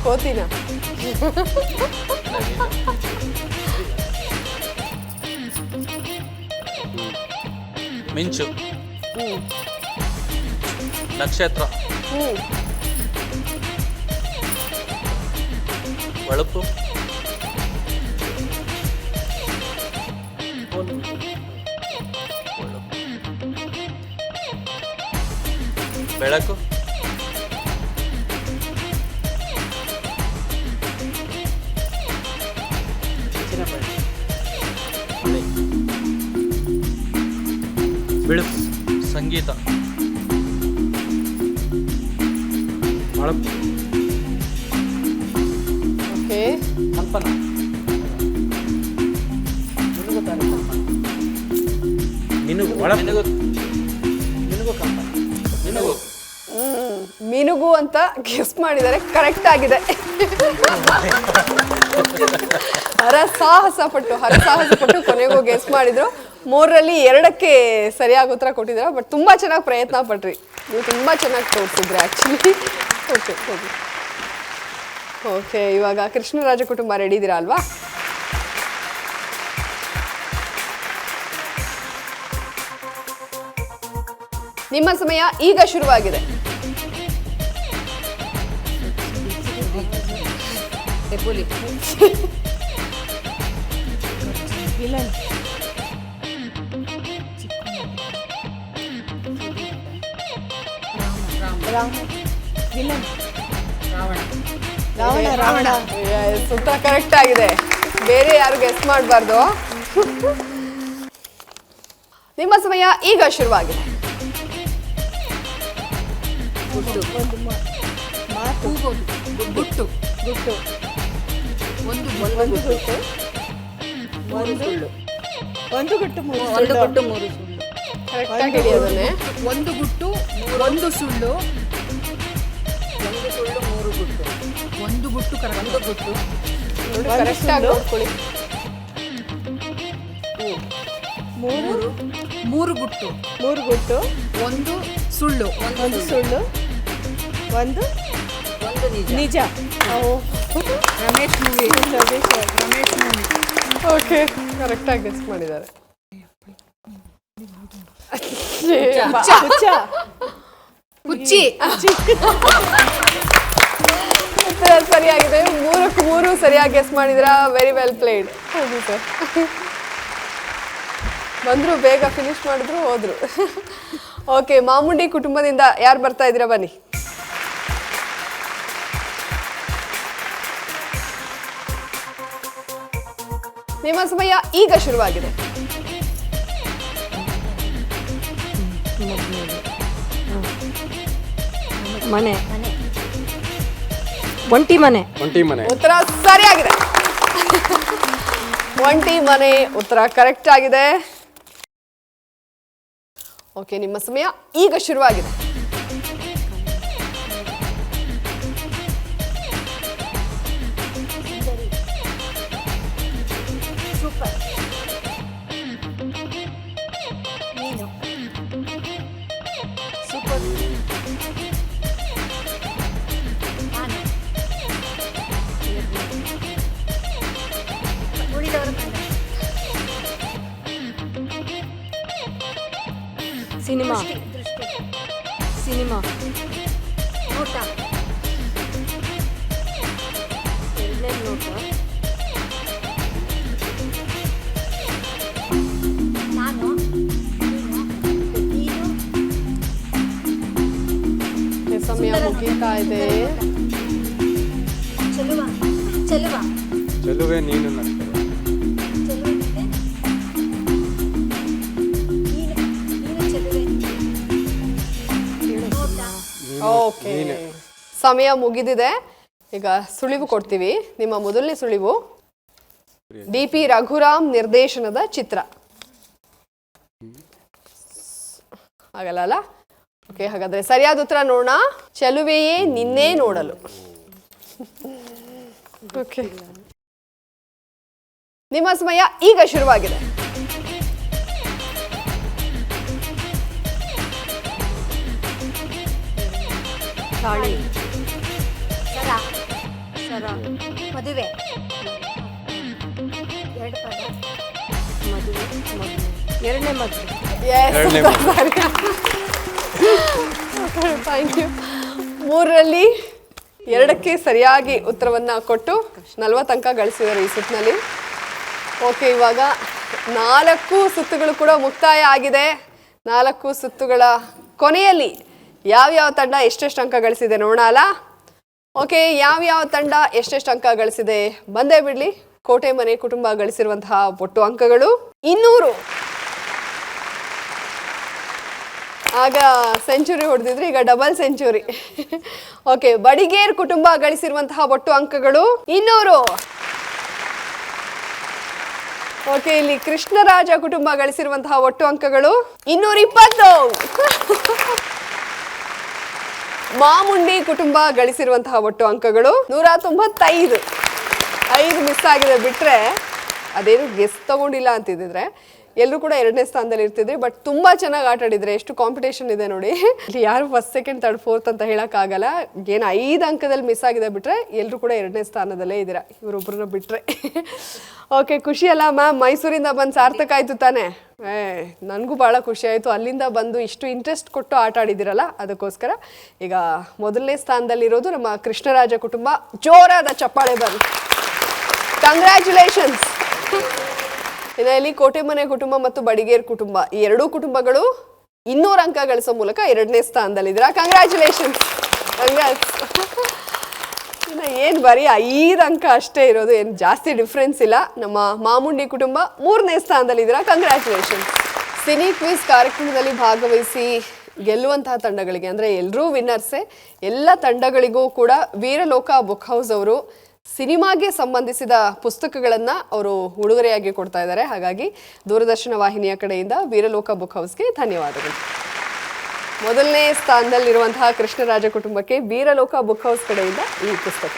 ಕೋತಿನ ಮಿಂಚು, ನಕ್ಷತ್ರ, ಹೊಳಪು, ಬೆಳಕು, ಬೆಳಕು, ಸಂಗೀತ, ಹೊಳಪು, ಓಕೆ, ಕಂಪನ, ಮಿನುಗು, ಮಿನುಗು, ಮಿನುಗು ಕಂಪನ, ಮಿನುಗು. ಮಿನುಗು ಅಂತ ಗೆಸ್ ಮಾಡಿದರೆ ಕರೆಕ್ಟ್ ಆಗಿದೆ. ಹರಸಾಹಸ ಪಟ್ಟು ಕೊನೆಗೂ ಗೆಸ್ ಮಾಡಿದ್ರು. 3ರಲ್ಲಿ 2ಕ್ಕೆ ಸರಿಯಾಗಿ ಉತ್ತರ ಕೊಟ್ಟಿದ್ದೀರ. ಬಟ್ ತುಂಬಾ ಚೆನ್ನಾಗಿ ಪ್ರಯತ್ನ ಪಟ್ರಿ, ನೀವು ತುಂಬಾ ಚೆನ್ನಾಗಿ ತೋರಿಸಿದ್ರಿ ಆಕ್ಚುಲಿ. ಓಕೆ ಓಕೆ, ಇವಾಗ ಕೃಷ್ಣರಾಜ ಕುಟುಂಬ ರೆಡಿ ಇದ್ದೀರಾ ಅಲ್ವಾ? ನಿಮ್ಮ ಸಮಯ ಈಗ ಶುರುವಾಗಿದೆ. ಹೆಬ್ಬುಲಿ, ವಿಲನ್, ವಿಲನ್, ರಾವಣ. ಉತ್ತರ ಕರೆಕ್ಟ್ ಆಗಿದೆ, ಬೇರೆ ಯಾರು ಗೆಸ್ ಮಾಡಬಾರ್ದು. ನಿಮ್ಮ ಸಮಯ ಈಗ ಶುರುವಾಗಿದೆ. ಗುಟ್ಟು, ಗುಟ್ಟು, ಒಂದು ಗುಟ್ಟು ಮೂರು ಸುಳ್ಳು. ಕರೆಕ್ಟ್ ಆಗಿ ಹಿಡಿಯೋದನ್ನೇ. ಒಂದು ಗುಟ್ಟು, ಒಂದು ಸುಳ್ಳು, ಮೂರು ಗುಟ್ಟು, ಒಂದು ಗುಟ್ಟು ಕರೆಕ್ಟ್. ಒಂದು ಗುಟ್ಟು ನೋಡಿ, ಕರೆಕ್ಟ್ ಆಗಿ ನೋಡ್ಕೊಳ್ಳಿ. ಮೂರು ಗುಟ್ಟು, ಒಂದು ಸುಳ್ಳು, ಒಂದು ನಿಜ. ರಮೇಶ್ ಮೂವಿ. ಓಕೆ, ಕರೆಕ್ಟ್ ಆಗಿ ಗೆಸ್ ಮಾಡಿದ್ದಾರೆ. ಹುಚ್ಚಿ. ಉತ್ತರ ಸರಿಯಾಗಿದೆ. 3ಕ್ಕೆ 3 ಸರಿಯಾಗಿ ಗೆಸ್ ಮಾಡಿದ್ರ. Very well played. ಹೋಗಿ ಸರ್. ಬಂದರು, ಬೇಗ ಫಿನಿಶ್ ಮಾಡಿದ್ರು, ಹೋದ್ರು. ಓಕೆ, ಮಾಮುಂಡಿ ಕುಟುಂಬದಿಂದ ಯಾರು ಬರ್ತಾ ಇದ್ದೀರಾ ಬನ್ನಿ. ನಿಮ್ಮ ಸಮಯ ಈಗ ಶುರುವಾಗಿದೆ. ಮನೆ, ಒಂಟಿ ಮನೆ. ಒಂಟಿ ಮನೆ. ಉತ್ತರ ಸರಿಯಾಗಿದೆ. ಒಂಟಿ ಮನೆ ಉತ್ತರ ಕರೆಕ್ಟ್ ಆಗಿದೆ. ಓಕೆ, ನಿಮ್ಮ ಸಮಯ ಈಗ ಶುರುವಾಗಿದೆ. ಸೂಪರ್. ನೀನು ಸೂಪರ್. ನಾನು ಉಳಿದವರು ಸಿನಿಮಾ, ದೃಷ್ಟಿ, ಸಿನಿಮಾ, ನೋಟ, ಎರಡನೇ ನೋಟ, ನಾನು, ನೀನು, ಸಮಯ ಮುಗೀತಾ ಇದೆ. ಚೆಲುವ, ಚೆಲುವ, ಚೆಲುವೆ ನೀನು ನನ್ನ ಚೆಲುವೆ ನೀನು, ನೀನು ಚೆಲುವೆ, ನೋಟ. ಓಕೆ, ಸಮಯ ಮುಗಿದಿದೆ. ಈಗ ಸುಳಿವು ಕೊಡ್ತೀವಿ. ನಿಮ್ಮ ಮೊದಲನೇ ಸುಳಿವು DP ರಘುರಾಮ್ ನಿರ್ದೇಶನದ ಚಿತ್ರ. ಆಗಲ್ಲ? ಓಕೆ, ಹಾಗಾದ್ರೆ ಸರಿಯಾದ ಉತ್ತರ ನೋಡೋಣ. ಚೆಲುವೆಯೇ ನಿನ್ನೆ ನೋಡಲು. ಓಕೆ, ನಿಮ್ಮ ಸಮಯ ಈಗ ಶುರುವಾಗಿದೆ. ತಾಳಿ, ಸರ, ಸರ, ಮದುವೆ, ಎರಡು ಪದ, ಮದುವೆ, ಎರಡನೇ ಮದುವೆ. Thank you. 3ರಲ್ಲಿ 2ಕ್ಕೆ ಸರಿಯಾಗಿ ಉತ್ತರವನ್ನು ಕೊಟ್ಟು 40 ಅಂಕ ಗಳಿಸಿದ್ದಾರೆ ಈ ಸುತ್ತಿನಲ್ಲಿ. ಓಕೆ, ಇವಾಗ 4 ಸುತ್ತುಗಳು ಕೂಡ ಮುಕ್ತಾಯ ಆಗಿದೆ. 4 ಸುತ್ತುಗಳ ಕೊನೆಯಲ್ಲಿ ಯಾವ್ಯಾವ ತಂಡ ಎಷ್ಟೆಷ್ಟು ಅಂಕ ಗಳಿಸಿದೆ ನೋಡೋಣ ಅಲ್ಲ? ಓಕೆ, ಯಾವ್ಯಾವ ತಂಡ ಎಷ್ಟೆಷ್ಟು ಅಂಕ ಗಳಿಸಿದೆ ಬಂದೇ ಬಿಡಲಿ. ಕೋಟೆ ಮನೆ ಕುಟುಂಬ ಗಳಿಸಿರುವಂತಹ ಒಟ್ಟು ಅಂಕಗಳು 200. ಆಗ ಸೆಂಚುರಿ ಹೊಡೆದಿದ್ರೆ, ಈಗ ಡಬಲ್ ಸೆಂಚುರಿ. ಓಕೆ, ಬಡಿಗೇರ್ ಕುಟುಂಬ ಗಳಿಸಿರುವಂತಹ ಒಟ್ಟು ಅಂಕಗಳು 200. ಓಕೆ, ಇಲ್ಲಿ ಕೃಷ್ಣರಾಜ ಕುಟುಂಬ ಗಳಿಸಿರುವಂತಹ ಒಟ್ಟು ಅಂಕಗಳು 220. ಮಾಮುಂಡಿ ಕುಟುಂಬ ಗಳಿಸಿರುವಂತಹ ಒಟ್ಟು ಅಂಕಗಳು 195. 5 ಮಿಸ್ ಆಗಿದೆ ಬಿಟ್ರೆ ಅದೇನು ಗೆಸ್ ತಗೊಂಡಿಲ್ಲ ಅಂತಿದ್ರೆ ಎಲ್ಲರೂ ಕೂಡ 2ನೇ ಸ್ಥಾನದಲ್ಲಿ ಇರ್ತಿದ್ರಿ. ಬಟ್ ತುಂಬಾ ಚೆನ್ನಾಗಿ ಆಟ ಆಡಿದ್ರೆ. ಎಷ್ಟು ಕಾಂಪಿಟೇಷನ್ ಇದೆ ನೋಡಿ. ಇಲ್ಲಿ ಯಾರು ಫಸ್ಟ್, ಸೆಕೆಂಡ್, ಥರ್ಡ್, ಫೋರ್ತ್ ಅಂತ ಹೇಳಕ್ಕಾಗಲ್ಲ. ಏನು 5 ಅಂಕದಲ್ಲಿ ಮಿಸ್ ಆಗಿದೆ ಬಿಟ್ರೆ ಎಲ್ಲರೂ ಕೂಡ 2ನೇ ಸ್ಥಾನದಲ್ಲೇ ಇದ್ದೀರಾ, ಇವರೊಬ್ಬರನ್ನ ಬಿಟ್ರೆ. ಓಕೆ, ಖುಷಿ ಅಲ್ಲ ಮ್ಯಾಮ್? ಮೈಸೂರಿಂದ ಬಂದು ಸಾರ್ಥಕ ಆಯ್ತು ತಾನೆ? ನನಗೂ ಭಾಳ ಖುಷಿ ಆಯಿತು. ಅಲ್ಲಿಂದ ಬಂದು ಇಷ್ಟು ಇಂಟ್ರೆಸ್ಟ್ ಕೊಟ್ಟು ಆಟ ಆಡಿದಿರಲ್ಲ, ಅದಕ್ಕೋಸ್ಕರ. ಈಗ ಮೊದಲನೇ ಸ್ಥಾನದಲ್ಲಿರೋದು ನಮ್ಮ ಕೃಷ್ಣರಾಜ ಕುಟುಂಬ. ಜೋರಾದ ಚಪ್ಪಾಳೆ ಬನ್ನಿ. ಕಂಗ್ರ್ಯಾಚುಲೇಷನ್ಸ್. ಇದರಲ್ಲಿ ಕೋಟೆ ಮನೆ ಕುಟುಂಬ ಮತ್ತು ಬಡಿಗೇರ್ ಕುಟುಂಬ, ಈ 2 ಕುಟುಂಬಗಳು 200 ಅಂಕ ಗಳಿಸೋ ಮೂಲಕ 2ನೇ ಸ್ಥಾನದಲ್ಲಿದ್ದೀರಾ. ಕಂಗ್ರ್ಯಾಚುಲೇಷನ್ಸ್. ಇನ್ನು ಏನು ಬರೀ 5 ಅಂಕ ಅಷ್ಟೇ ಇರೋದು, ಏನು ಜಾಸ್ತಿ ಡಿಫ್ರೆನ್ಸ್ ಇಲ್ಲ. ನಮ್ಮ ಮಾಮುಂಡಿ ಕುಟುಂಬ 3ನೇ ಸ್ಥಾನದಲ್ಲಿದ್ದೀರಾ. ಕಂಗ್ರ್ಯಾಚುಲೇಷನ್ಸ್. ಸಿನಿ ಕ್ವಿಜ್ ಕಾರ್ಯಕ್ರಮದಲ್ಲಿ ಭಾಗವಹಿಸಿ ಗೆಲ್ಲುವಂತಹ ತಂಡಗಳಿಗೆ, ಅಂದರೆ ಎಲ್ಲರೂ ವಿನ್ನರ್ಸೇ, ಎಲ್ಲ ತಂಡಗಳಿಗೂ ಕೂಡ ವೀರಲೋಕ ಬುಕ್ ಹೌಸ್ ಅವರು ಸಿನಿಮಾಗೆ ಸಂಬಂಧಿಸಿದ ಪುಸ್ತಕಗಳನ್ನು ಅವರು ಉಡುಗೊರೆಯಾಗಿ ಕೊಡ್ತಾ ಇದ್ದಾರೆ. ಹಾಗಾಗಿ ದೂರದರ್ಶನ ವಾಹಿನಿಯ ಕಡೆಯಿಂದ ವೀರಲೋಕ ಬುಕ್ ಹೌಸ್ಗೆ ಧನ್ಯವಾದಗಳು. ಮೊದಲನೇ ಸ್ಥಾನದಲ್ಲಿರುವಂತಹ ಕೃಷ್ಣರಾಜ ಕುಟುಂಬಕ್ಕೆ ವೀರಲೋಕ ಬುಕ್ ಹೌಸ್ ಕಡೆಯಿಂದ ಈ ಪುಸ್ತಕ.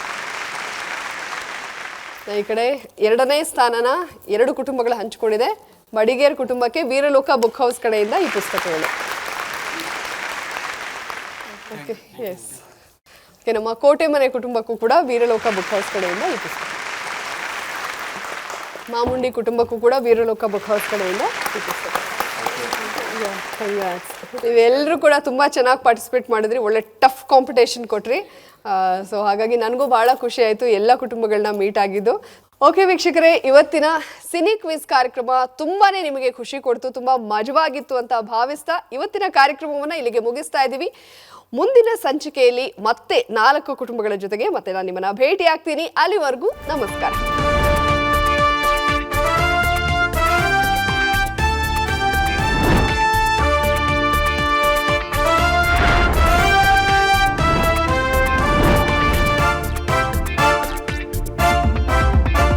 ಈ ಕಡೆ 2ನೇ ಸ್ಥಾನನ 2 ಕುಟುಂಬಗಳು ಹಂಚಿಕೊಂಡಿದೆ. ಬಡಿಗೇರ್ ಕುಟುಂಬಕ್ಕೆ ವೀರಲೋಕ ಬುಕ್ ಹೌಸ್ ಕಡೆಯಿಂದ ಈ ಪುಸ್ತಕಗಳು. Okay, S. ಓಕೆ, ನಮ್ಮ ಕೋಟೆ ಮನೆ ಕುಟುಂಬಕ್ಕೂ ಕೂಡ ವೀರಲೋಕ ಬುಕ್ ಹೌಸ್ ಕಡೆಯಿಂದ ಈ ಪುಸ್ತಕ. ಮಾಮುಂಡಿ ಕುಟುಂಬಕ್ಕೂ ಕೂಡ ವೀರಲೋಕ ಬುಕ್ ಹೌಸ್ ಕಡೆಯಿಂದ ಈ ಪುಸ್ತಕ. ನೀವೆಲ್ಲರೂ ಕೂಡ ತುಂಬ ಚೆನ್ನಾಗಿ ಪಾರ್ಟಿಸಿಪೇಟ್ ಮಾಡಿದ್ರಿ. ಒಳ್ಳೆ ಟಫ್ ಕಾಂಪಿಟೇಷನ್ ಕೊಟ್ರಿ. ಸೊ ಹಾಗಾಗಿ ನನಗೂ ಭಾಳ ಖುಷಿ ಆಯಿತು ಎಲ್ಲ ಕುಟುಂಬಗಳನ್ನ ಮೀಟ್ ಆಗಿದ್ದು. ಓಕೆ ವೀಕ್ಷಕರೇ, ಇವತ್ತಿನ ಸಿನಿ ಕ್ವಿಜ್ ಕಾರ್ಯಕ್ರಮ ತುಂಬಾನೇ ನಿಮಗೆ ಖುಷಿ ಕೊಡ್ತು, ತುಂಬಾ ಮಜವಾಗಿತ್ತು ಅಂತ ಭಾವಿಸ್ತಾ ಇವತ್ತಿನ ಕಾರ್ಯಕ್ರಮವನ್ನ ಇಲ್ಲಿಗೆ ಮುಗಿಸ್ತಾ ಇದ್ದೀವಿ. ಮುಂದಿನ ಸಂಚಿಕೆಯಲ್ಲಿ ಮತ್ತೆ 4 ಕುಟುಂಬಗಳ ಜೊತೆಗೆ ಮತ್ತೆ ನಾನು ನಿಮ್ಮನ್ನ ಭೇಟಿ ಆಗ್ತೀನಿ. ಅಲ್ಲಿವರೆಗೂ ನಮಸ್ಕಾರ.